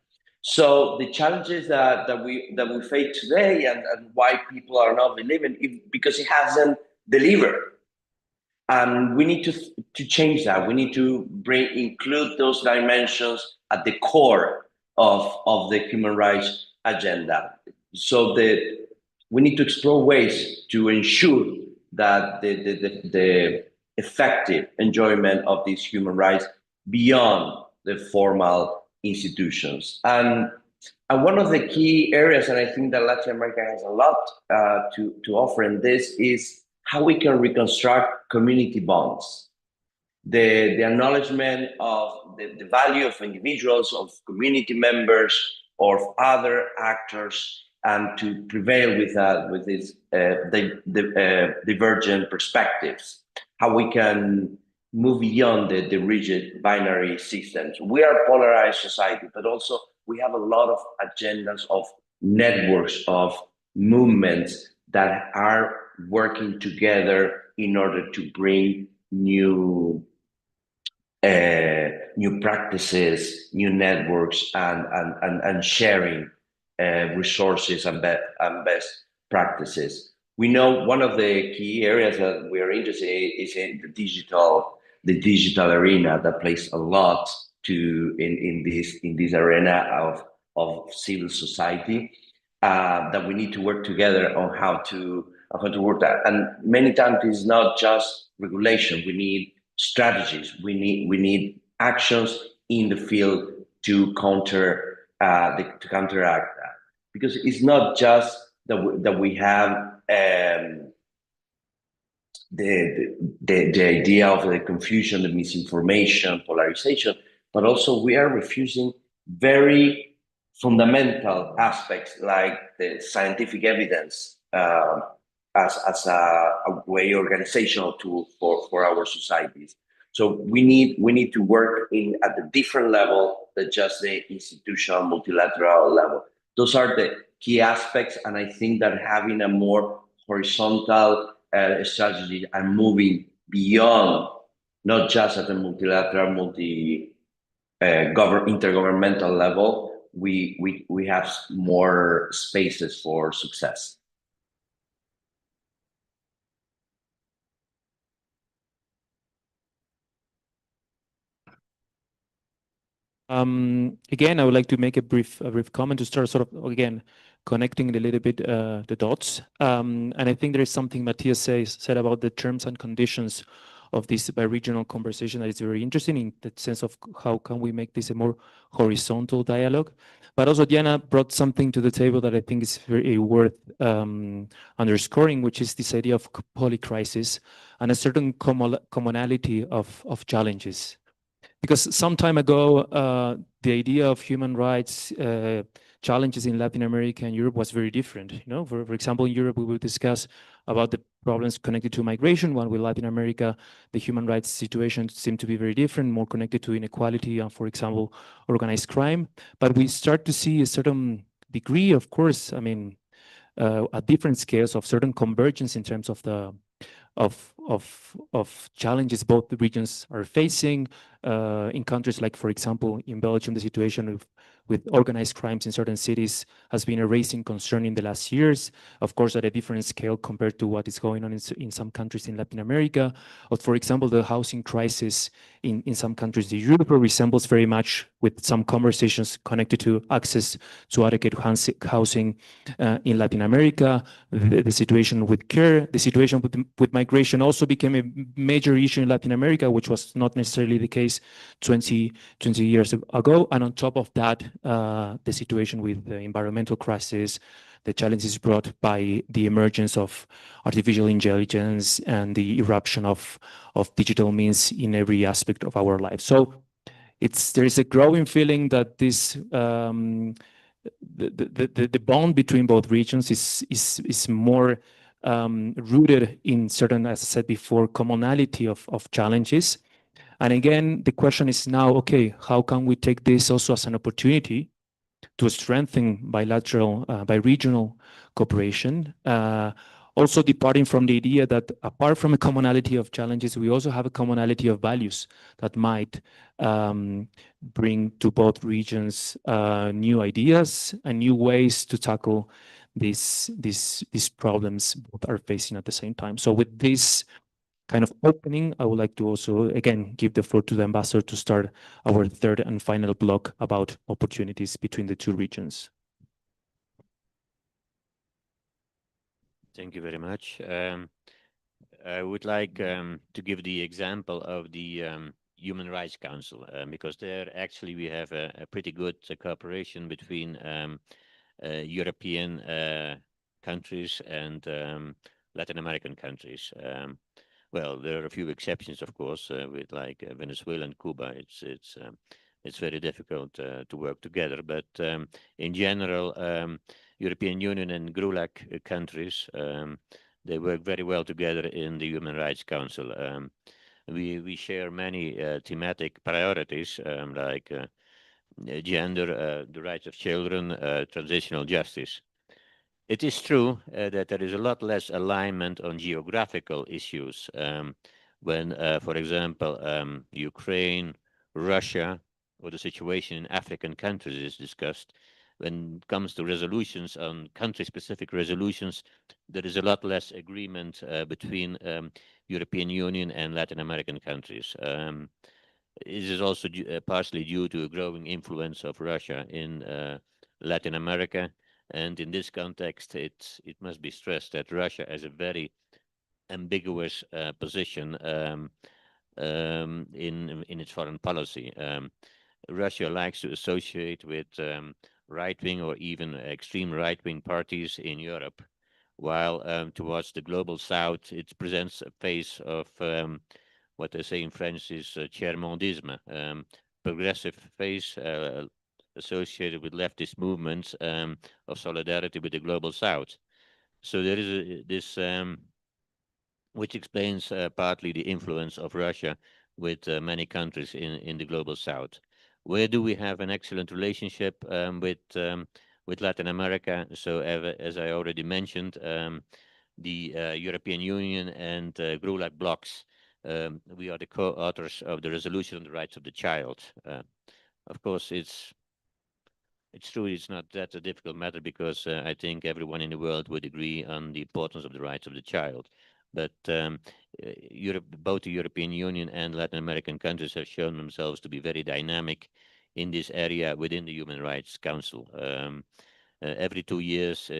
So the challenges that we face today and why people are not believing it, because it hasn't delivered. And we need to change that. We need to include those dimensions at the core of the human rights agenda. So we need to explore ways to ensure that the effective enjoyment of these human rights beyond the formal institutions. And one of the key areas, and I think that Latin America has a lot to offer in this, is how we can reconstruct community bonds. The acknowledgement of the value of individuals, of community members, or of other actors, and to prevail with these divergent perspectives. How we can move beyond the rigid binary systems. We are a polarized society, but also we have a lot of agendas of networks of movements that are working together in order to bring new practices, new networks, and sharing resources and best practices. We know one of the key areas that we are interested in is in the digital arena that plays a lot in this arena of civil society. That we need to work together on how to work that. And many times it's not just regulation. We need strategies. We need actions in the field to counteract that. Because it's not just that we have the idea of the confusion, the misinformation, polarization, but also we are refusing very fundamental aspects like the scientific evidence as a way organizational tool for our societies. So we need to work at a different level than just the institutional multilateral level. Those are the key aspects, and I think that having a more horizontal strategy and moving beyond, not just at the multilateral, intergovernmental level, we have more spaces for success. Again, I would like to make a brief comment to start sort of, again, connecting a little bit the dots. And I think there is something Matthias said about the terms and conditions of this bi-regional conversation that is very interesting in the sense of how can we make this a more horizontal dialogue. But also Diana brought something to the table that I think is very worth underscoring, which is this idea of polycrisis and a certain commonality of challenges. Because some time ago, the idea of human rights challenges in Latin America and Europe was very different. You know, for example, in Europe, we will discuss about the problems connected to migration, while with Latin America, the human rights situation seemed to be very different, more connected to inequality and, for example, organized crime. But we start to see a certain degree, of course, I mean, at different scales of certain convergence in terms of the of challenges both the regions are facing in countries like, for example, in Belgium, the situation with organized crimes in certain cities has been a raising concern in the last years, of course, at a different scale compared to what is going on in some countries in Latin America. Or, for example, the housing crisis in some countries in Europe resembles very much with some conversations connected to access to adequate housing in Latin America. The situation with care, the situation with migration also became a major issue in Latin America, which was not necessarily the case 20 years ago. And on top of that, the situation with the environmental crisis, the challenges brought by the emergence of artificial intelligence and the eruption of digital means in every aspect of our lives. So there is a growing feeling that this the bond between both regions is more rooted in certain, as I said before, commonality of challenges. And again, the question is now, okay, how can we take this also as an opportunity to strengthen bilateral, bi-regional cooperation? Also departing from the idea that apart from a commonality of challenges, we also have a commonality of values that might bring to both regions new ideas and new ways to tackle these problems both are facing at the same time. So with this kind of opening, I would like to also, again, give the floor to the ambassador to start our third and final block about opportunities between the two regions. Thank you very much. I would like to give the example of the Human Rights Council, because there actually we have a pretty good cooperation between European countries and Latin American countries. Well, there are a few exceptions, of course, with like Venezuela and Cuba. It's very difficult to work together, but in general, European Union and GRULAC countries, they work very well together in the Human Rights Council. We share many thematic priorities like gender, the rights of children, transitional justice. It is true that there is a lot less alignment on geographical issues when, for example, Ukraine, Russia, or the situation in African countries is discussed. When it comes to resolutions on country-specific resolutions, there is a lot less agreement between European Union and Latin American countries. It is also partially due to a growing influence of Russia in Latin America. And in this context, it must be stressed that Russia has a very ambiguous position in its foreign policy. Russia likes to associate with right-wing or even extreme right-wing parties in Europe, while towards the global south, it presents a face of what they say in French is tiers-mondisme, progressive face associated with leftist movements of solidarity with the global south. So there is this, which explains partly the influence of Russia with many countries in the global south. Where do we have an excellent relationship with Latin America? So as I already mentioned, the European Union and GRULAC blocks, we are the co-authors of the resolution on the rights of the child. Of course, it's true, it's not that a difficult matter because I think everyone in the world would agree on the importance of the rights of the child. But both the European Union and Latin American countries have shown themselves to be very dynamic in this area within the Human Rights Council. Every 2 years,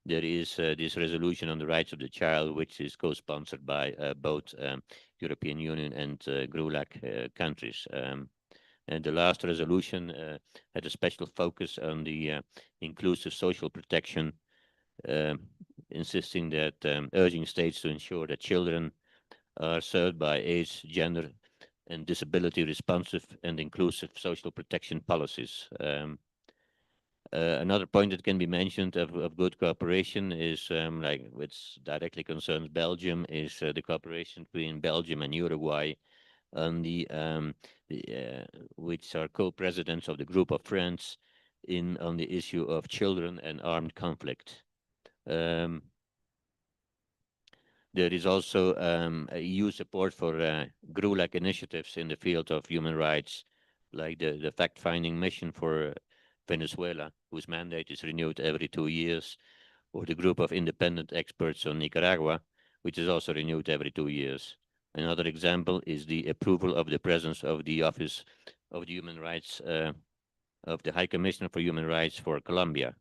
there is this resolution on the rights of the child, which is co-sponsored by both European Union and GRULAC countries. And the last resolution had a special focus on the inclusive social protection, insisting that urging states to ensure that children are served by age, gender, and disability responsive and inclusive social protection policies. Another point that can be mentioned of good cooperation is, like which directly concerns Belgium, is the cooperation between Belgium and Uruguay on which are co-presidents of the group of friends on the issue of children and armed conflict. There is also EU support for GRULAC initiatives in the field of human rights, like the fact-finding mission for Venezuela, whose mandate is renewed every 2 years, or the group of independent experts on Nicaragua, which is also renewed every 2 years. Another example is the approval of the presence of the Office of the Human Rights of the High Commissioner for Human Rights for Colombia,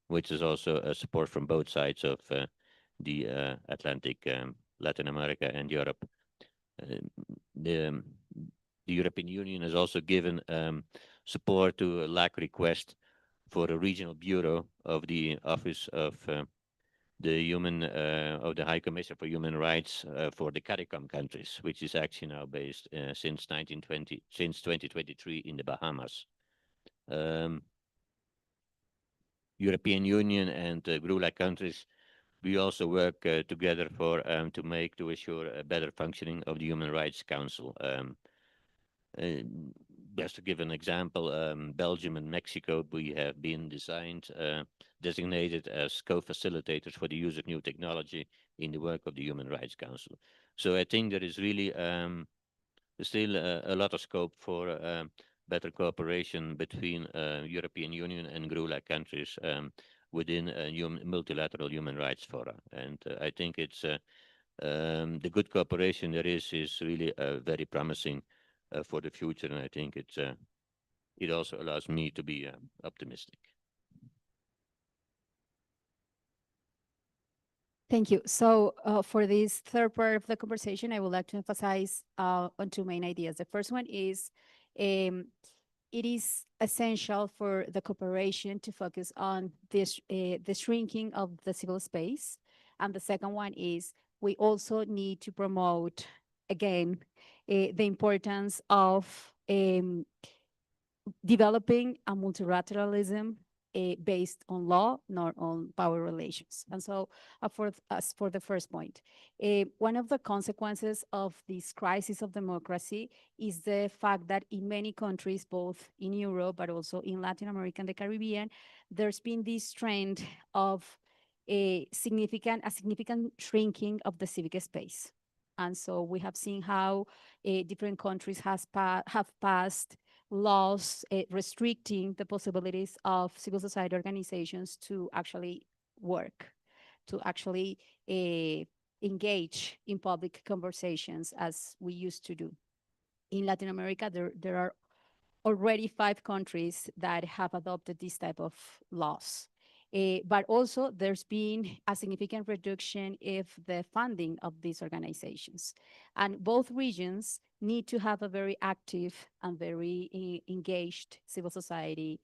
which is also a support from both sides of the Atlantic, Latin America and Europe. The European Union has also given support to a LAC request for a regional bureau of the Office of of the High Commissioner for Human Rights for the CARICOM countries, which is actually now based since 2023 in the Bahamas. European Union and GRU-like countries, we also work together to assure a better functioning of the Human Rights Council. Just to give an example, Belgium and Mexico, we have been designated as co-facilitators for the use of new technology in the work of the Human Rights Council. So I think there is really still a lot of scope for better cooperation between European Union and GRU-like countries within multilateral human rights fora. And I think it's the good cooperation there is really very promising for the future, and I think it also allows me to be optimistic. Thank you. So for this third part of the conversation, I would like to emphasize on two main ideas. The first one is it is essential for the cooperation to focus on this, the shrinking of the civil space. And the second one is we also need to promote, again, the importance of developing a multilateralism based on law, not on power relations. And so for the first point, one of the consequences of this crisis of democracy is the fact that in many countries, both in Europe, but also in Latin America and the Caribbean, there's been this trend of a significant shrinking of the civic space. And so we have seen how different countries have passed laws restricting the possibilities of civil society organizations to actually work, to actually engage in public conversations as we used to do. In Latin America, there are already 5 countries that have adopted this type of laws. But also there's been a significant reduction in the funding of these organizations. And both regions need to have a very active and very engaged civil society.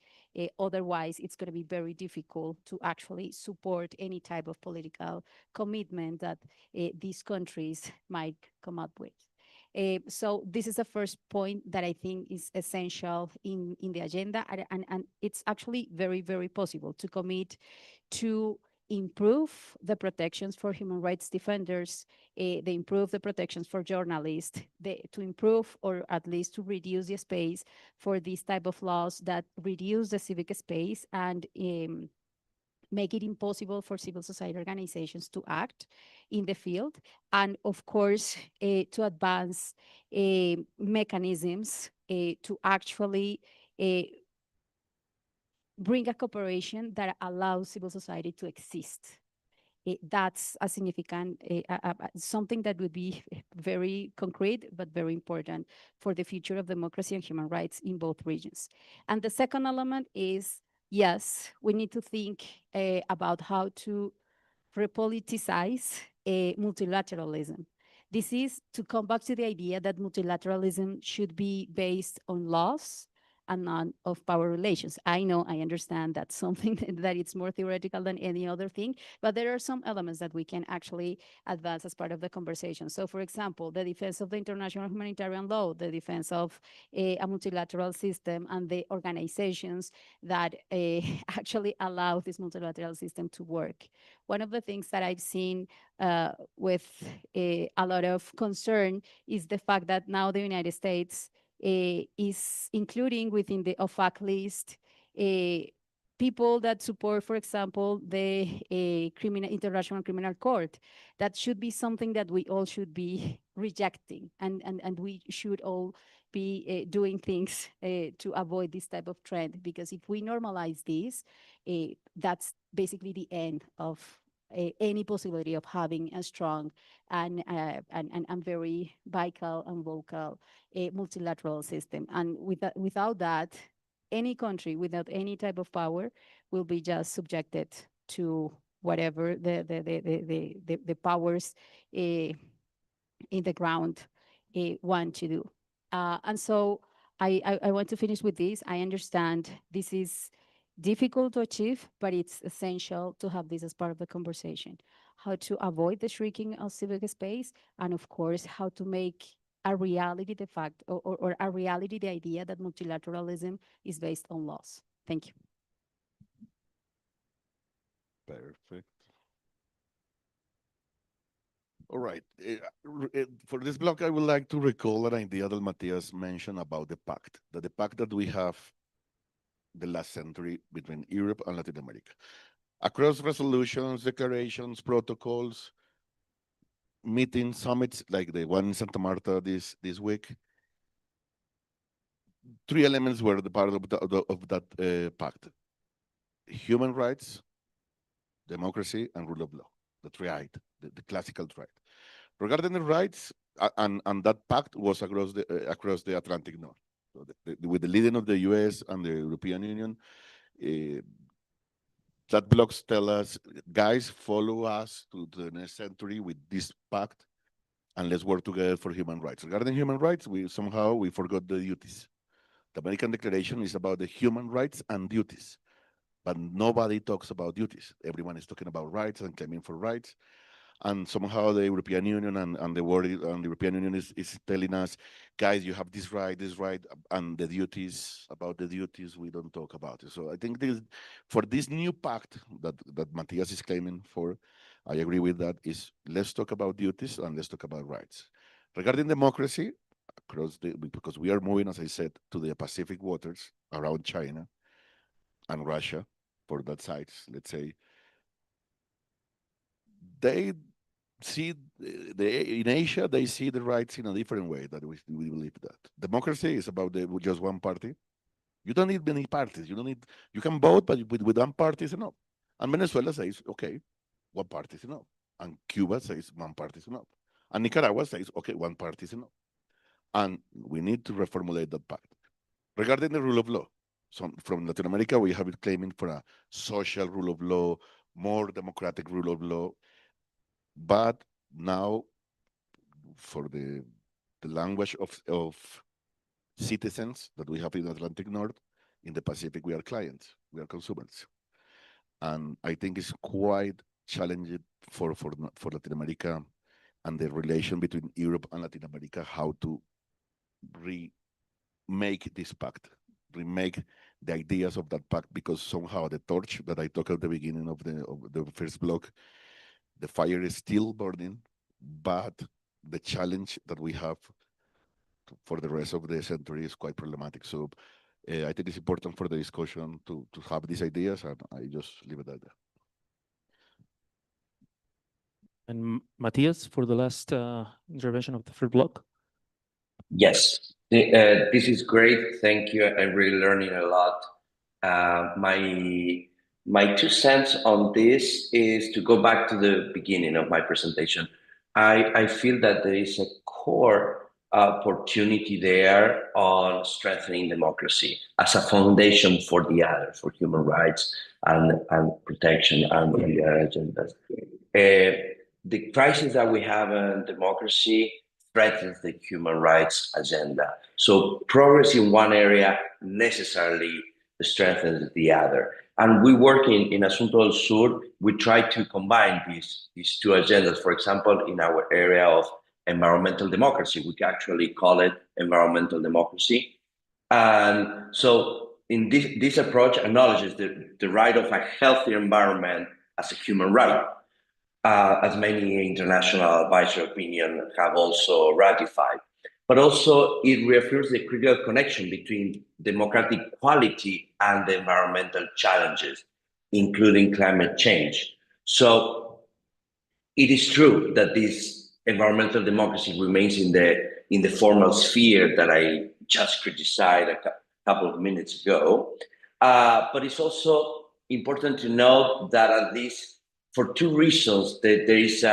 Otherwise, it's going to be very difficult to actually support any type of political commitment that these countries might come up with. So this is the first point that I think is essential in the agenda, and it's actually very, very possible to commit to improve the protections for human rights defenders, they improve the protections for journalists, to improve or at least to reduce the space for these type of laws that reduce the civic space and make it impossible for civil society organizations to act in the field. And of course, to advance mechanisms to actually bring a cooperation that allows civil society to exist. That's a significant, something that would be very concrete, but very important for the future of democracy and human rights in both regions. And the second element is, yes, we need to think about how to repoliticize multilateralism. This is to come back to the idea that multilateralism should be based on laws and not of power relations. I know, I understand that's something that it's more theoretical than any other thing, but there are some elements that we can actually advance as part of the conversation. So for example, the defense of the international humanitarian law, the defense of a multilateral system and the organizations that actually allow this multilateral system to work. One of the things that I've seen with a lot of concern is the fact that now the United States is including within the OFAC list people that support, for example, the International Criminal Court. That should be something that we all should be rejecting, and we should all be doing things to avoid this type of trend, because if we normalize this, that's basically the end of any possibility of having a strong and very vital and vocal multilateral system. And without that, any country without any type of power will be just subjected to whatever the powers in the ground want to do. And so I want to finish with this. I understand this is difficult to achieve, but it's essential to have this as part of the conversation. How to avoid the shrinking of civic space, and of course, how to make a reality the fact, or a reality the idea that multilateralism is based on laws. Thank you. Perfect. All right. For this block, I would like to recall an idea that Matthias mentioned about the pact, the pact that we have the last century between Europe and Latin America. Across resolutions, declarations, protocols, meetings, summits, like the one in Santa Marta this week, three elements were the part of that pact: human rights, democracy, and rule of law. The triad, the classical triad. Regarding the rights, and that pact was across the Atlantic North. So with the leading of the US and the European Union, that blocks tell us, guys, follow us to the next century with this pact, and let's work together for human rights. Regarding human rights, we forgot the duties. The American Declaration is about the human rights and duties, but nobody talks about duties. Everyone is talking about rights and claiming for rights. And somehow the European Union and the world and the European Union is telling us, guys, you have this right, and the duties, about the duties, we don't talk about it. So I think for this new pact that Matthias is claiming for, I agree with that, is let's talk about duties and let's talk about rights. Regarding democracy, because we are moving, as I said, to the Pacific waters around China and Russia, for that side, let's say, they see in Asia, they see the rights in a different way that we believe that. Democracy is about just one party. You don't need many parties. You can vote, but with one party is enough. And Venezuela says, okay, one party is enough. And Cuba says one party is enough. And Nicaragua says, okay, one party is enough. And we need to reformulate that pact. Regarding the rule of law, so from Latin America, we have it claiming for a social rule of law, more democratic rule of law. But now, for the language of citizens that we have in the Atlantic North, in the Pacific, we are clients, we are consumers. And I think it's quite challenging for Latin America and the relation between Europe and Latin America, how to remake this pact, remake the ideas of that pact, because somehow the torch that I talked at the beginning of the first block, the fire is still burning, but the challenge that we have for the rest of the century is quite problematic. So I think it's important for the discussion to have these ideas, and I just leave it at that. And Matthias, for the last intervention of the first block. Yes, this is great. Thank you. I'm really learning a lot. My 2 cents on this is to go back to the beginning of my presentation. I feel that there is a core opportunity there on strengthening democracy as a foundation for the other, for human rights and protection and the agendas. The crisis that we have in democracy threatens the human rights agenda. So progress in one area necessarily strengthens the other. And we work in Asunto del Sur, we try to combine these two agendas. For example, in our area of environmental democracy, we actually call it environmental democracy. And so in this approach acknowledges the right of a healthy environment as a human right, as many international advisory opinions have also ratified. But also it reaffirms the critical connection between democratic quality and the environmental challenges, including climate change. So it is true that this environmental democracy remains in the formal sphere that I just criticized a couple of minutes ago. But it's also important to note that at least for 2 reasons that there is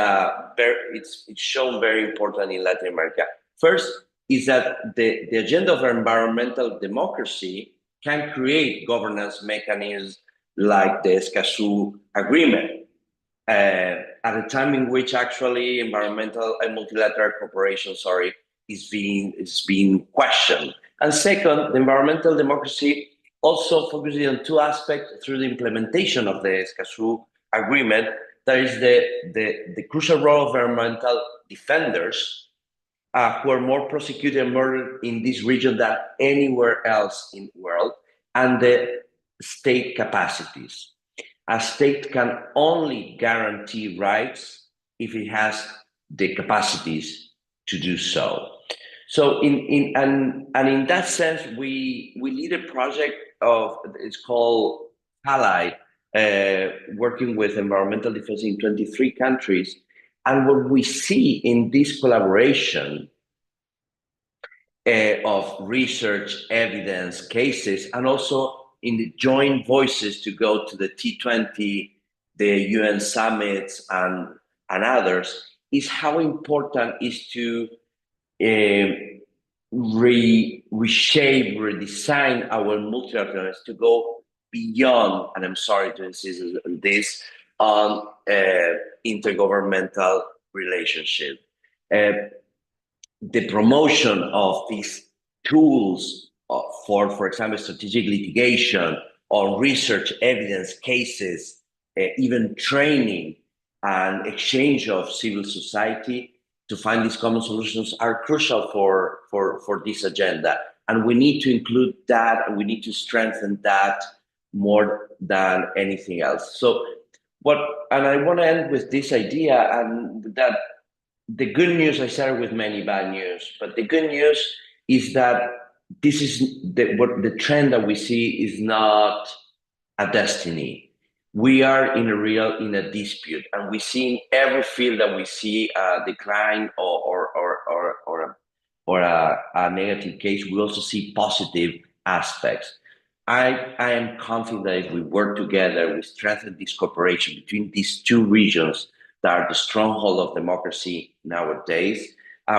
it's shown very important in Latin America. First is that the agenda of environmental democracy can create governance mechanisms like the Escazú Agreement, at a time in which actually environmental and multilateral cooperation, is being questioned. And second, the environmental democracy also focusing on two aspects through the implementation of the Escazú agreement. There is the crucial role of environmental defenders who are more prosecuted and murdered in this region than anywhere else in the world, and the state capacities. A state can only guarantee rights if it has the capacities to do so. So in that sense, we lead a project it's called Ally, working with environmental defense in 23 countries. And what we see in this collaboration of research, evidence, cases, and also in the joint voices to go to the T20, the UN summits, and others, is how important is to reshape, redesign our multilateralism to go beyond, and I'm sorry to insist on this, on intergovernmental relationship. The promotion of these tools for example, strategic litigation or research evidence cases, even training and exchange of civil society to find these common solutions are crucial for this agenda. And we need to include that, and we need to strengthen that more than anything else. So and I want to end with this idea, and that the good news, I started with many bad news, but the good news is that this is the trend that we see is not a destiny. We are in a dispute, and we see in every field that we see a decline or a negative case. We also see positive aspects. I am confident that if we work together, we strengthen this cooperation between these two regions that are the stronghold of democracy nowadays,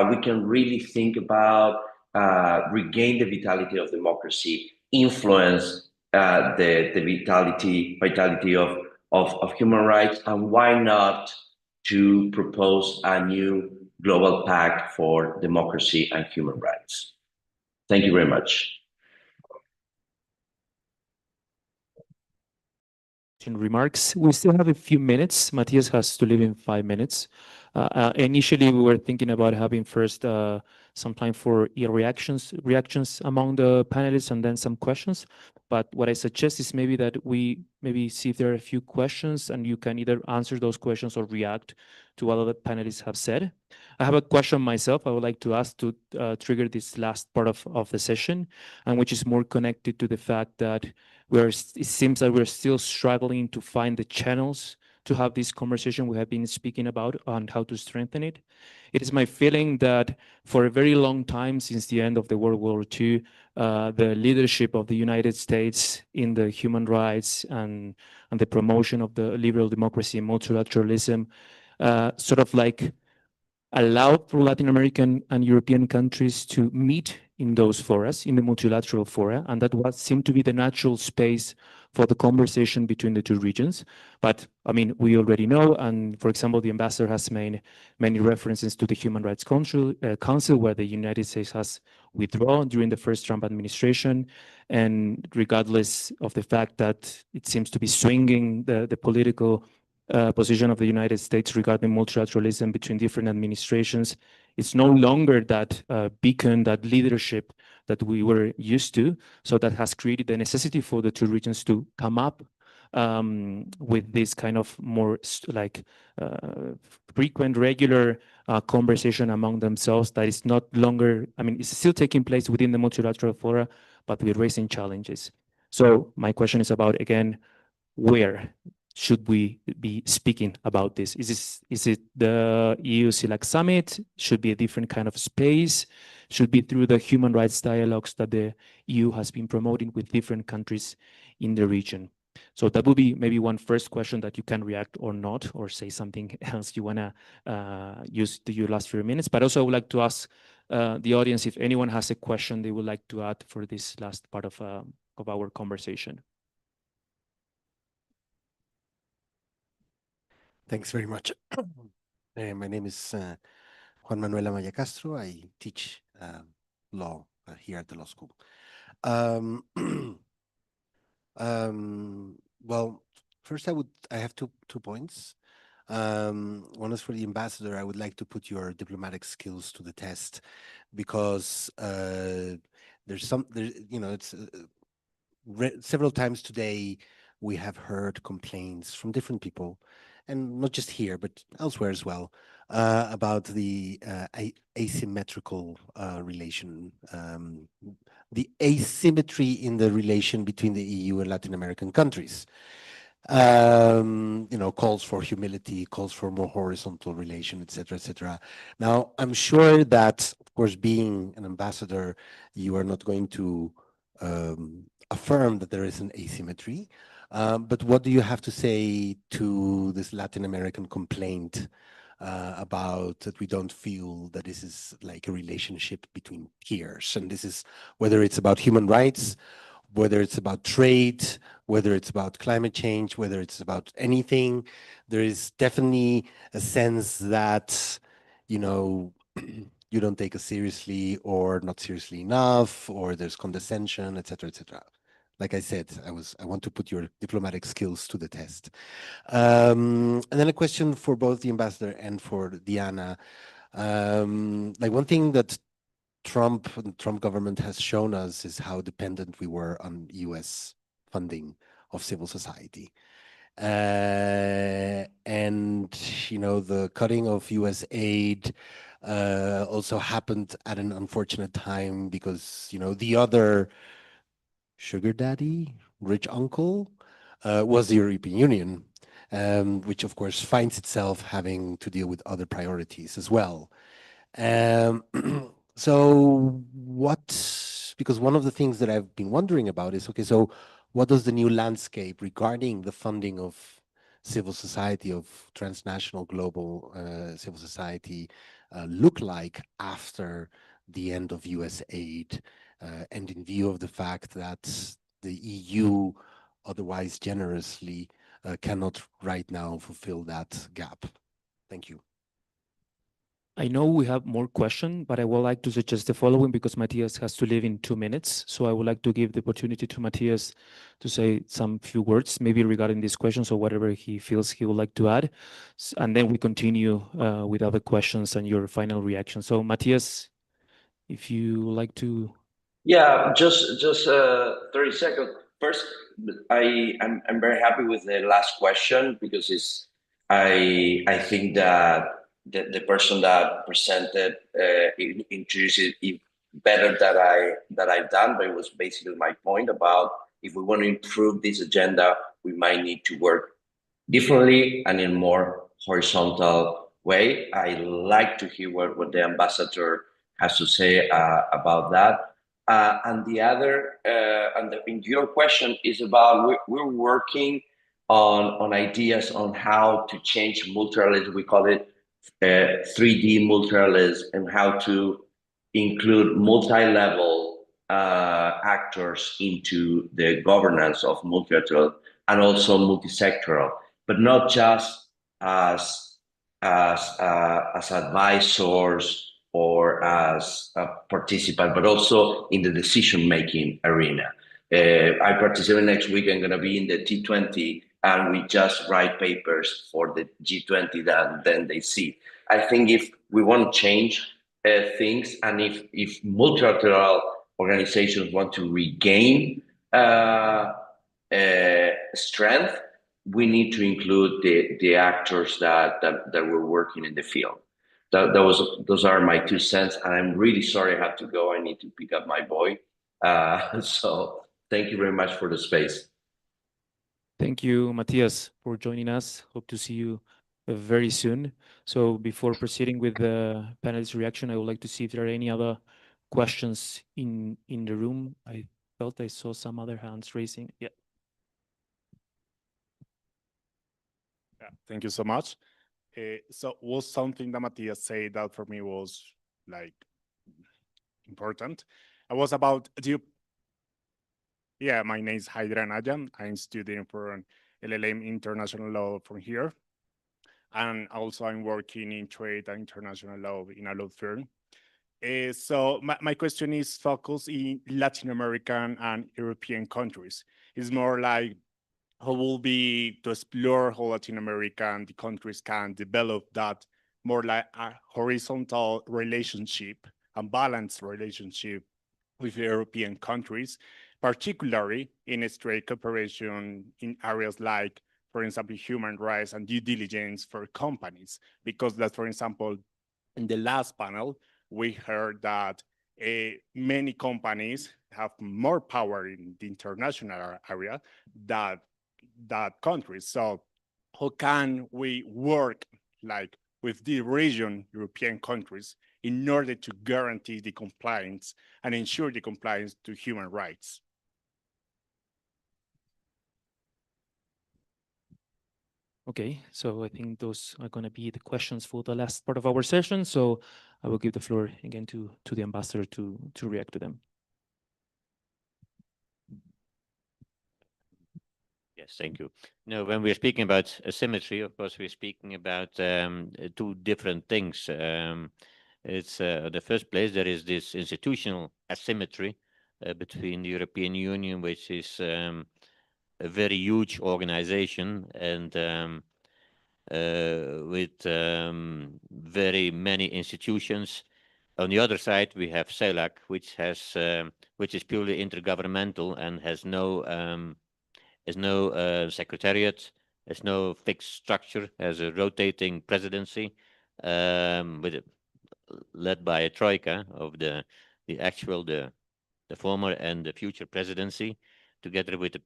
we can really think about regain the vitality of democracy, influence the vitality of human rights, and why not to propose a new global pact for democracy and human rights. Thank you very much. Remarks. We still have a few minutes. Matthias has to leave in 5 minutes. Initially, we were thinking about having first some time for reactions among the panelists and then some questions. But what I suggest is maybe that we see if there are a few questions and you can either answer those questions or react to what other panelists have said. I have a question myself I would like to ask to trigger this last part of the session, and which is more connected to the fact that it seems that we're still struggling to find the channels to have this conversation we have been speaking about on how to strengthen it. It is my feeling that for a very long time, since the end of the World War II, the leadership of the United States in the human rights and the promotion of the liberal democracy and multilateralism sort of like allowed for Latin American and European countries to meet in those forums, in the multilateral fora, and that seemed to be the natural space for the conversation between the two regions. But I mean, we already know, and for example, the ambassador has made many references to the Human Rights Council, where the United States has withdrawn during the first Trump administration, and regardless of the fact that it seems to be swinging the political position of the United States regarding multilateralism between different administrations, it's no longer that beacon, that leadership that we were used to. So that has created the necessity for the two regions to come up with this kind of more frequent, regular conversation among themselves that is not longer, I mean, it's still taking place within the multilateral fora, but we're raising challenges. So my question is about, again, where should we be speaking about this? Is it the EU-CELAC summit? Should be a different kind of space? Should be through the human rights dialogues that the EU has been promoting with different countries in the region? So that would be maybe one first question that you can react or not, or say something else you want to use your last few minutes. But also I would like to ask the audience if anyone has a question they would like to add for this last part of our conversation. Thanks very much. My name is Juan Manuel Amaya Castro. I teach law here at the law school. Well, first I have two points. One is for the ambassador. I would like to put your diplomatic skills to the test because it's several times today we have heard complaints from different people, and not just here but elsewhere as well, about the asymmetrical relation, the asymmetry in the relation between the EU and Latin American countries. Calls for humility, calls for more horizontal relation, etc., etc. Now, I'm sure that, of course, being an ambassador, you are not going to affirm that there is an asymmetry. But what do you have to say to this Latin American complaint about that we don't feel that this is like a relationship between peers? And this is whether it's about human rights, whether it's about trade, whether it's about climate change, whether it's about anything. There is definitely a sense that, you don't take us seriously or not seriously enough, or there's condescension, etc., etc. Like I said, I want to put your diplomatic skills to the test. And then a question for both the ambassador and for Diana. Like one thing that Trump government has shown us is how dependent we were on US funding of civil society. And, the cutting of US aid also happened at an unfortunate time because, the other sugar daddy, rich uncle, was the European Union, which of course finds itself having to deal with other priorities as well. So because one of the things that I've been wondering about is, okay, so what does the new landscape regarding the funding of civil society, of transnational global civil society look like after the end of US aid, and in view of the fact that the EU, otherwise generously, cannot right now fulfill that gap? Thank you. I know we have more questions, but I would like to suggest the following because Matthias has to leave in 2 minutes. So I would like to give the opportunity to Matthias to say some few words, maybe regarding these questions or whatever he feels he would like to add. And then we continue with other questions and your final reaction. So Matthias, if you would like to. Yeah, just 30 seconds. First, I'm very happy with the last question because I think that the person that presented introduced it better that I've done, but it was basically my point about if we want to improve this agenda, we might need to work differently and in a more horizontal way. I like to hear what the ambassador has to say about that. And the other, in your question is about we're working on ideas on how to change multilateralism. We call it 3D multilateralism, and how to include multi-level actors into the governance of multilateral and also multi-sectoral, but not just as advisors or as a participant, but also in the decision-making arena. I participate next week. I'm going to be in the T20, and we just write papers for the G20 that then they see. I think if we want to change things, and if multilateral organizations want to regain strength, we need to include the actors that were working in the field. Those are my 2 cents, and I'm really sorry I have to go. I need to pick up my boy. So thank you very much for the space. Thank you, Matthias, for joining us. Hope to see you very soon. So before proceeding with the panelist reaction, I would like to see if there are any other questions in the room. I felt I saw some other hands raising. Yeah. Yeah, thank you so much. So was something that Matthias said that for me was like important. I was about yeah, my name is Hydra Najan. I'm studying for an LLM International Law from here. And also I'm working in trade and international law in a law firm. So my question is focused in Latin American and European countries. It's more like how will be to explore how Latin America and the countries can develop that more like a horizontal relationship and balanced relationship with European countries, particularly in its trade cooperation in areas like, for example, human rights and due diligence for companies. Because that, for example, in the last panel, we heard that many companies have more power in the international area than that countries. So how can we work like with the region European countries in order to guarantee the compliance and ensure the compliance to human rights? Okay, so I think those are going to be the questions for the last part of our session. So I will give the floor again to the ambassador to react to them. Yes, thank you. Now, when we're speaking about asymmetry, of course, we're speaking about two different things. It's the first place, there is this institutional asymmetry between the European Union, which is a very huge organization and with very many institutions. On the other side, we have CELAC, which is purely intergovernmental and has no secretariat, has no fixed structure, has a rotating presidency, led by a troika of the former and the future presidency, together with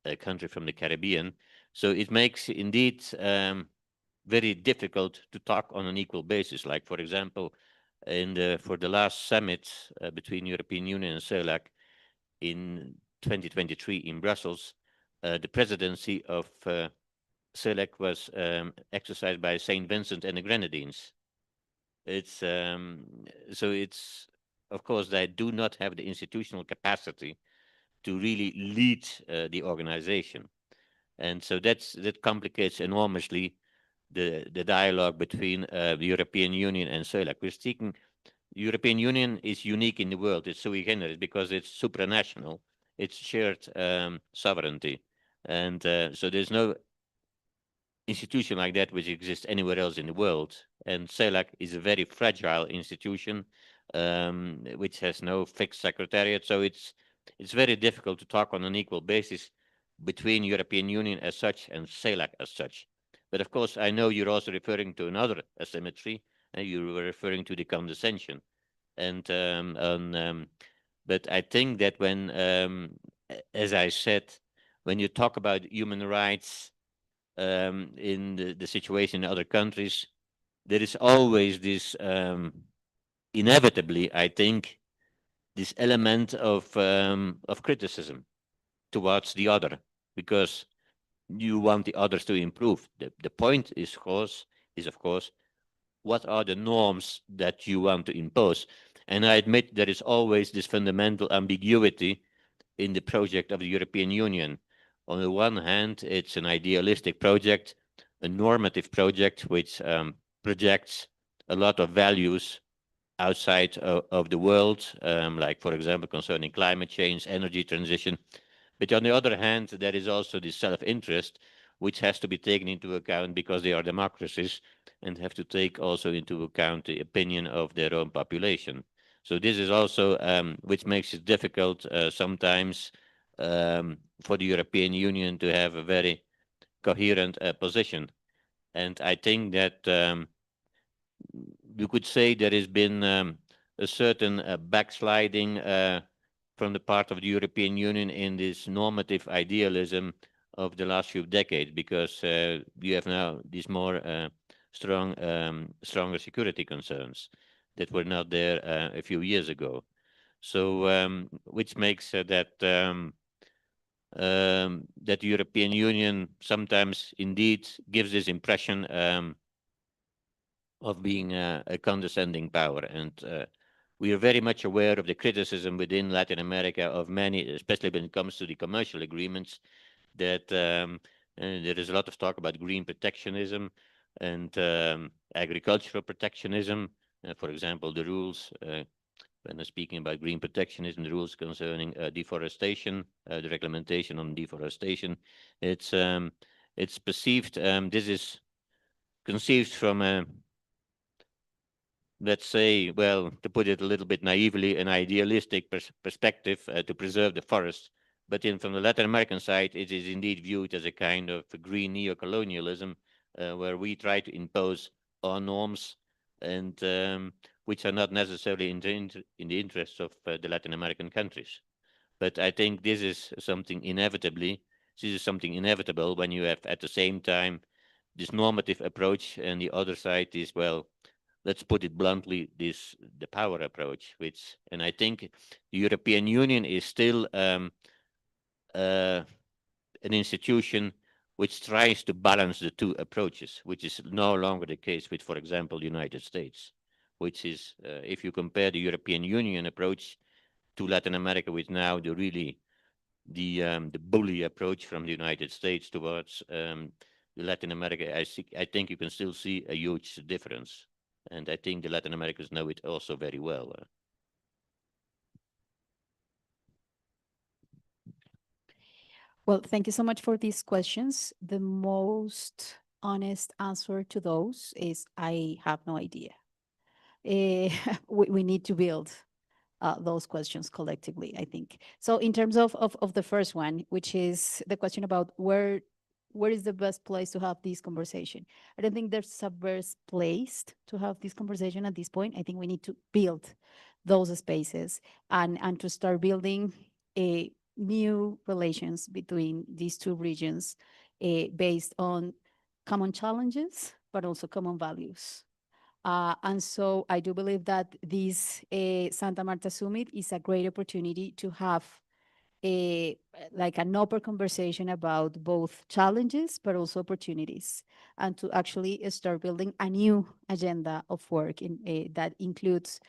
a country from the Caribbean. So it makes indeed very difficult to talk on an equal basis. Like, for example, for the last summit between European Union and CELAC in 2023 in Brussels, the presidency of CELAC was exercised by St. Vincent and the Grenadines. So it's, of course, they do not have the institutional capacity to really lead the organization. And so that complicates enormously the dialogue between the European Union and CELAC. We're speaking, the European Union is unique in the world. It's sui generis because it's supranational. It's shared sovereignty. And so there's no institution like that which exists anywhere else in the world. And CELAC is a very fragile institution which has no fixed secretariat. So it's very difficult to talk on an equal basis between European Union as such and CELAC as such. But of course, I know you're also referring to another asymmetry, and you were referring to the condescension. And but I think that when, as I said, when you talk about human rights in the situation in other countries, there is always this, inevitably, I think, this element of criticism towards the other, because you want the others to improve. The point is, of course, what are the norms that you want to impose? And I admit there is always this fundamental ambiguity in the project of the European Union. On the one hand, it's an idealistic project, a normative project which projects a lot of values outside of the world, like, for example, concerning climate change, energy transition. But on the other hand, there is also this self-interest, which has to be taken into account because they are democracies and have to take also into account the opinion of their own population. So this is also which makes it difficult sometimes for the European Union to have a very coherent position. And I think that you could say there has been a certain backsliding from the part of the European Union in this normative idealism of the last few decades, because you have now these more stronger security concerns that were not there a few years ago. So which makes that the European Union sometimes indeed gives this impression of being a condescending power. And we are very much aware of the criticism within Latin America of many, especially when it comes to the commercial agreements, that there is a lot of talk about green protectionism and agricultural protectionism. For example, the rules when speaking about green protectionism, the rules concerning deforestation, the reglementation on deforestation. It's perceived, this is conceived from a, let's say, well, to put it a little bit naively, an idealistic perspective to preserve the forest. But from the Latin American side, it is indeed viewed as a kind of green neocolonialism, where we try to impose our norms, and which are not necessarily in the interests of the Latin American countries. But I think this is something inevitable when you have at the same time this normative approach, and the other side is, well, let's put it bluntly, the power approach, and I think the European Union is still an institution which tries to balance the two approaches, which is no longer the case with, for example, the United States, which is, if you compare the European Union approach to Latin America with now the bully approach from the United States towards Latin America, I think you can still see a huge difference. And I think the Latin Americans know it also very well. Well, thank you so much for these questions. The most honest answer to those is I have no idea. We need to build those questions collectively, I think. So in terms of the first one, which is the question about where is the best place to have this conversation? I don't think there's a best place to have this conversation at this point. I think we need to build those spaces and to start building a new relations between these two regions based on common challenges, but also common values. And so I do believe that this Santa Marta Summit is a great opportunity to have an open conversation about both challenges, but also opportunities, and to actually start building a new agenda of work that includes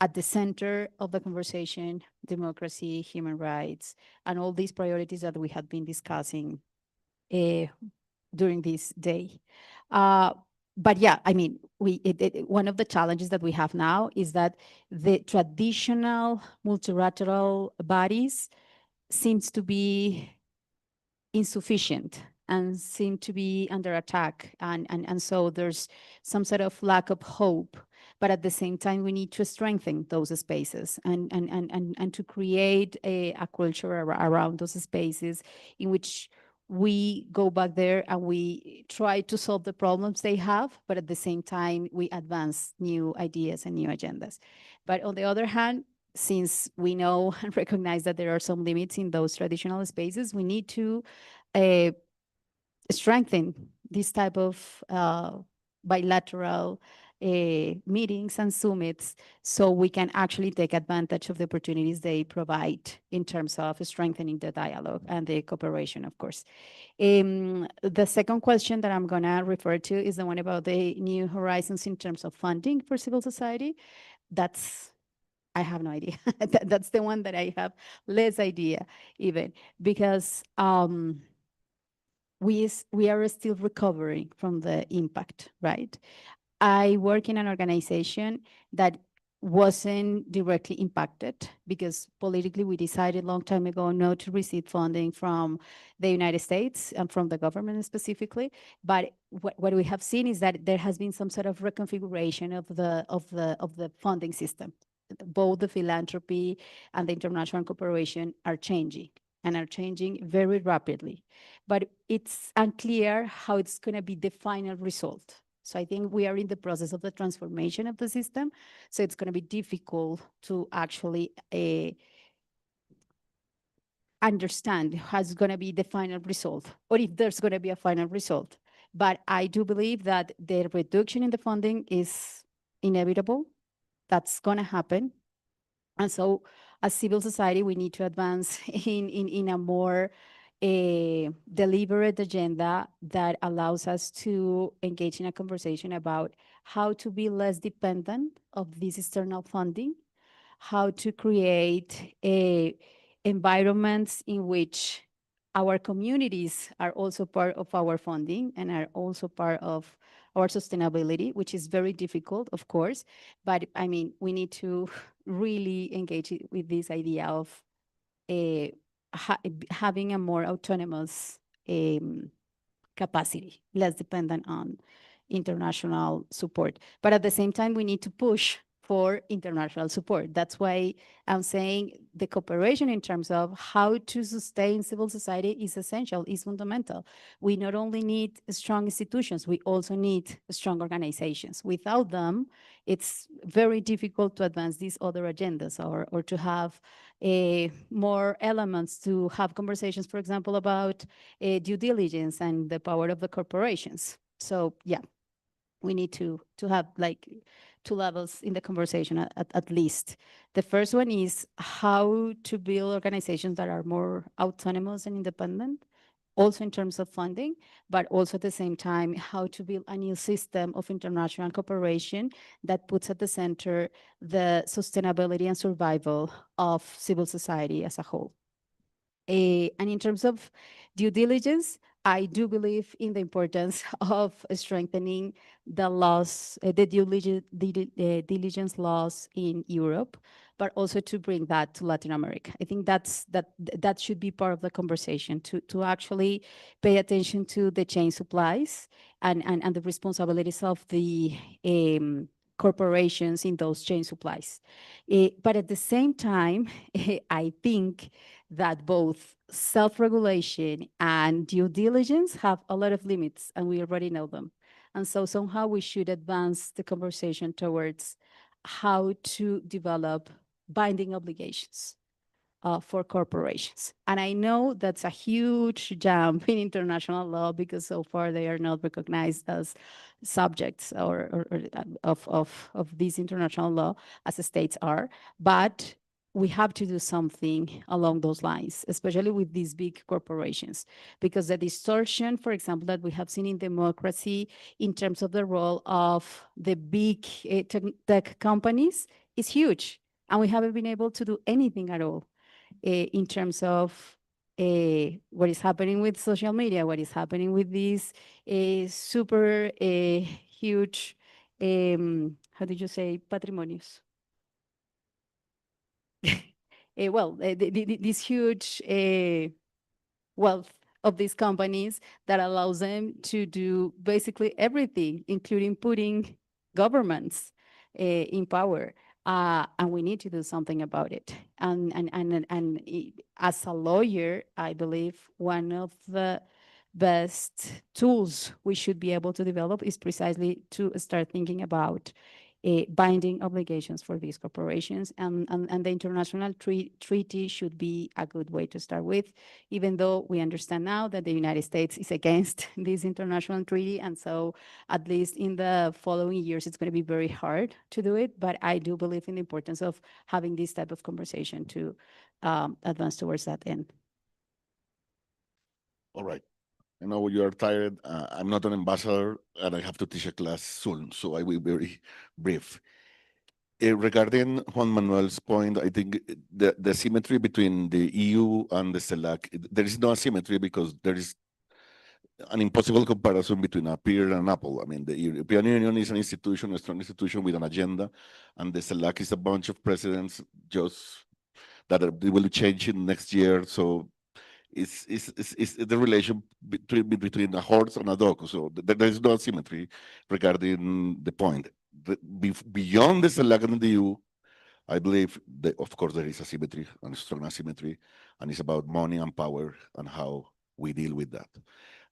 at the center of the conversation, democracy, human rights, and all these priorities that we have been discussing during this day. But yeah, I mean, one of the challenges that we have now is that the traditional multilateral bodies seems to be insufficient and seem to be under attack. And so there's some sort of lack of hope. But at the same time, we need to strengthen those spaces and to create a culture around those spaces in which we go back there and we try to solve the problems they have, but at the same time, we advance new ideas and new agendas. But on the other hand, since we know and recognize that there are some limits in those traditional spaces, we need to strengthen this type of bilateral meetings and summits so we can actually take advantage of the opportunities they provide in terms of strengthening the dialogue and the cooperation, of course. The second question that I'm going to refer to is the one about the new horizons in terms of funding for civil society. I have no idea. That's the one that I have less idea even, because we are still recovering from the impact, right? I work in an organization that wasn't directly impacted because politically we decided a long time ago not to receive funding from the United States and from the government specifically. But what we have seen is that there has been some sort of reconfiguration of the funding system. Both the philanthropy and the international cooperation are changing and are changing very rapidly. But it's unclear how it's going to be the final result. So I think we are in the process of the transformation of the system. So it's going to be difficult to actually understand how's going to be the final result, or if there's going to be a final result. But I do believe that the reduction in the funding is inevitable. That's going to happen. And so as civil society, we need to advance in a more deliberate agenda that allows us to engage in a conversation about how to be less dependent of this external funding, how to create environments in which our communities are also part of our funding and are also part of our sustainability, which is very difficult, of course. But I mean, we need to really engage with this idea of having a more autonomous capacity, less dependent on international support. But at the same time, we need to push for international support. That's why I'm saying the cooperation in terms of how to sustain civil society is essential, is fundamental. We not only need strong institutions, we also need strong organizations. Without them, it's very difficult to advance these other agendas or to have more elements to have conversations, for example, about due diligence and the power of the corporations. So yeah, we need to have like two levels in the conversation at least. The first one is how to build organizations that are more autonomous and independent, also in terms of funding, but also at the same time, how to build a new system of international cooperation that puts at the center the sustainability and survival of civil society as a whole. And in terms of due diligence, I do believe in the importance of strengthening the laws, the diligence laws in Europe, but also to bring that to Latin America. I think that should be part of the conversation, to actually pay attention to the chain supplies and the responsibilities of the corporations in those chain supplies. But at the same time, I think that both self-regulation and due diligence have a lot of limits, and we already know them. And so somehow we should advance the conversation towards how to develop binding obligations for corporations. And I know that's a huge jump in international law because so far they are not recognized as subjects of this international law as the states are. But we have to do something along those lines, especially with these big corporations, because the distortion, for example, that we have seen in democracy in terms of the role of the big tech companies is huge. And we haven't been able to do anything at all in terms of what is happening with social media, what is happening with these super huge, how did you say, patrimonios? This huge wealth of these companies that allows them to do basically everything, including putting governments in power. And we need to do something about it. And as a lawyer, I believe one of the best tools we should be able to develop is precisely to start thinking about binding obligations for these corporations, and the international treaty should be a good way to start with, even though we understand now that the United States is against this international treaty, and so at least in the following years it's going to be very hard to do it, but I do believe in the importance of having this type of conversation to advance towards that end. All right. I know you are tired. I'm not an ambassador, and I have to teach a class soon, so I will be very brief. Regarding Juan Manuel's point, I think the symmetry between the EU and the CELAC, there is no asymmetry because there is an impossible comparison between a pear and an apple. I mean, the European Union is an institution, a strong institution with an agenda, and the CELAC is a bunch of presidents just that will change in next year. So it's the relation between a horse and a dog. So there is no asymmetry regarding the point. Beyond the CELAC and the EU, I believe that, of course, there is asymmetry and strong asymmetry, and it's about money and power and how we deal with that.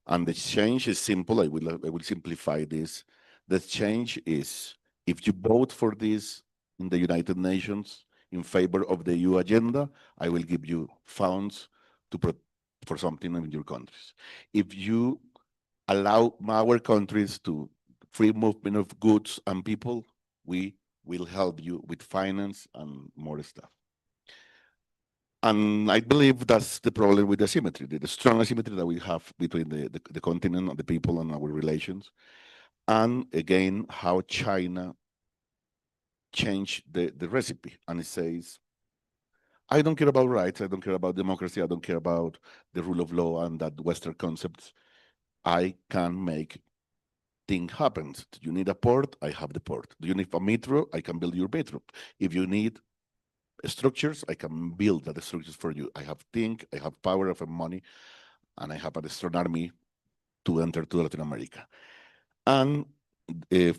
And the change is simple. I will simplify this. The change is if you vote for this in the United Nations in favor of the EU agenda, I will give you funds for something in your countries. If you allow our countries to free movement of goods and people, we will help you with finance and more stuff. And I believe that's the problem with asymmetry, the strong asymmetry that we have between the continent and the people and our relations. And again, how China changed the recipe. And it says, I don't care about rights, I don't care about democracy, I don't care about the rule of law and that Western concepts. I can make thing happens. You need a port, I have the port. Do you need a metro? I can build your metro. If you need structures, I can build the structures for you. I have think, I have power, I have money, and I have a strong army to enter to Latin America. And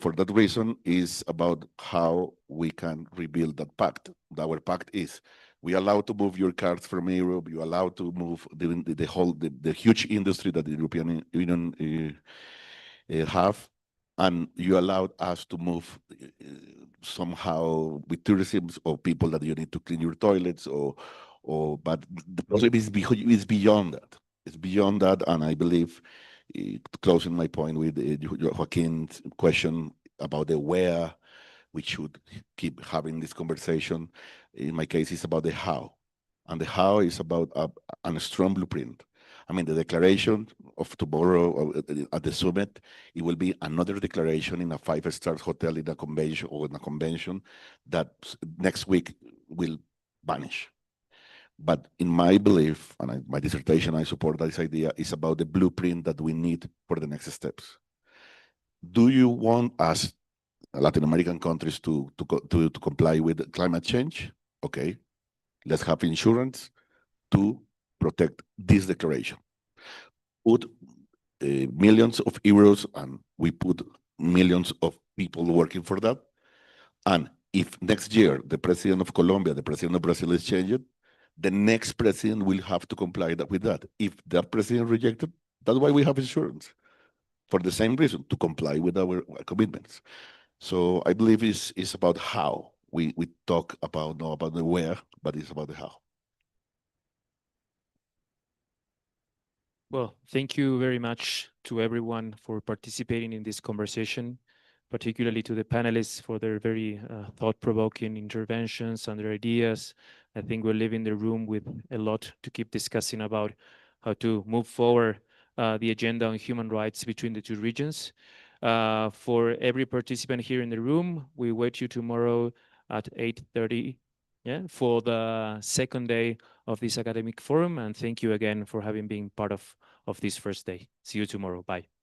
for that reason is about how we can rebuild that pact. Our pact is we allow to move your cars from Europe, you allow to move the huge industry that the European Union have, and you allowed us to move somehow with tourism or people that you need to clean your toilets but the problem is beyond that. It's beyond that, and I believe, closing my point with Joaquin's question about the where we should keep having this conversation. In my case, it's about the how, and the how is about a strong blueprint. I mean, the declaration of tomorrow at the summit, it will be another declaration in a 5-star hotel in a convention that next week will vanish. But in my belief, and my dissertation, I support this idea, is about the blueprint that we need for the next steps. Do you want us, Latin American countries, to comply with climate change? Okay, let's have insurance to protect this declaration. Put millions of euros, and we put millions of people working for that. And if next year the president of Colombia, the president of Brazil is changed, the next president will have to comply with that. If that president rejected, that's why we have insurance, for the same reason, to comply with our commitments. So I believe it's about how we talk about, not about the where, but it's about the how. Well, thank you very much to everyone for participating in this conversation, particularly to the panelists for their very thought-provoking interventions and their ideas. I think we're leaving the room with a lot to keep discussing about how to move forward the agenda on human rights between the two regions. For every participant here in the room, we wait you tomorrow at 8:30 for the second day of this academic forum. And thank you again for having been part of this first day. See you tomorrow. Bye.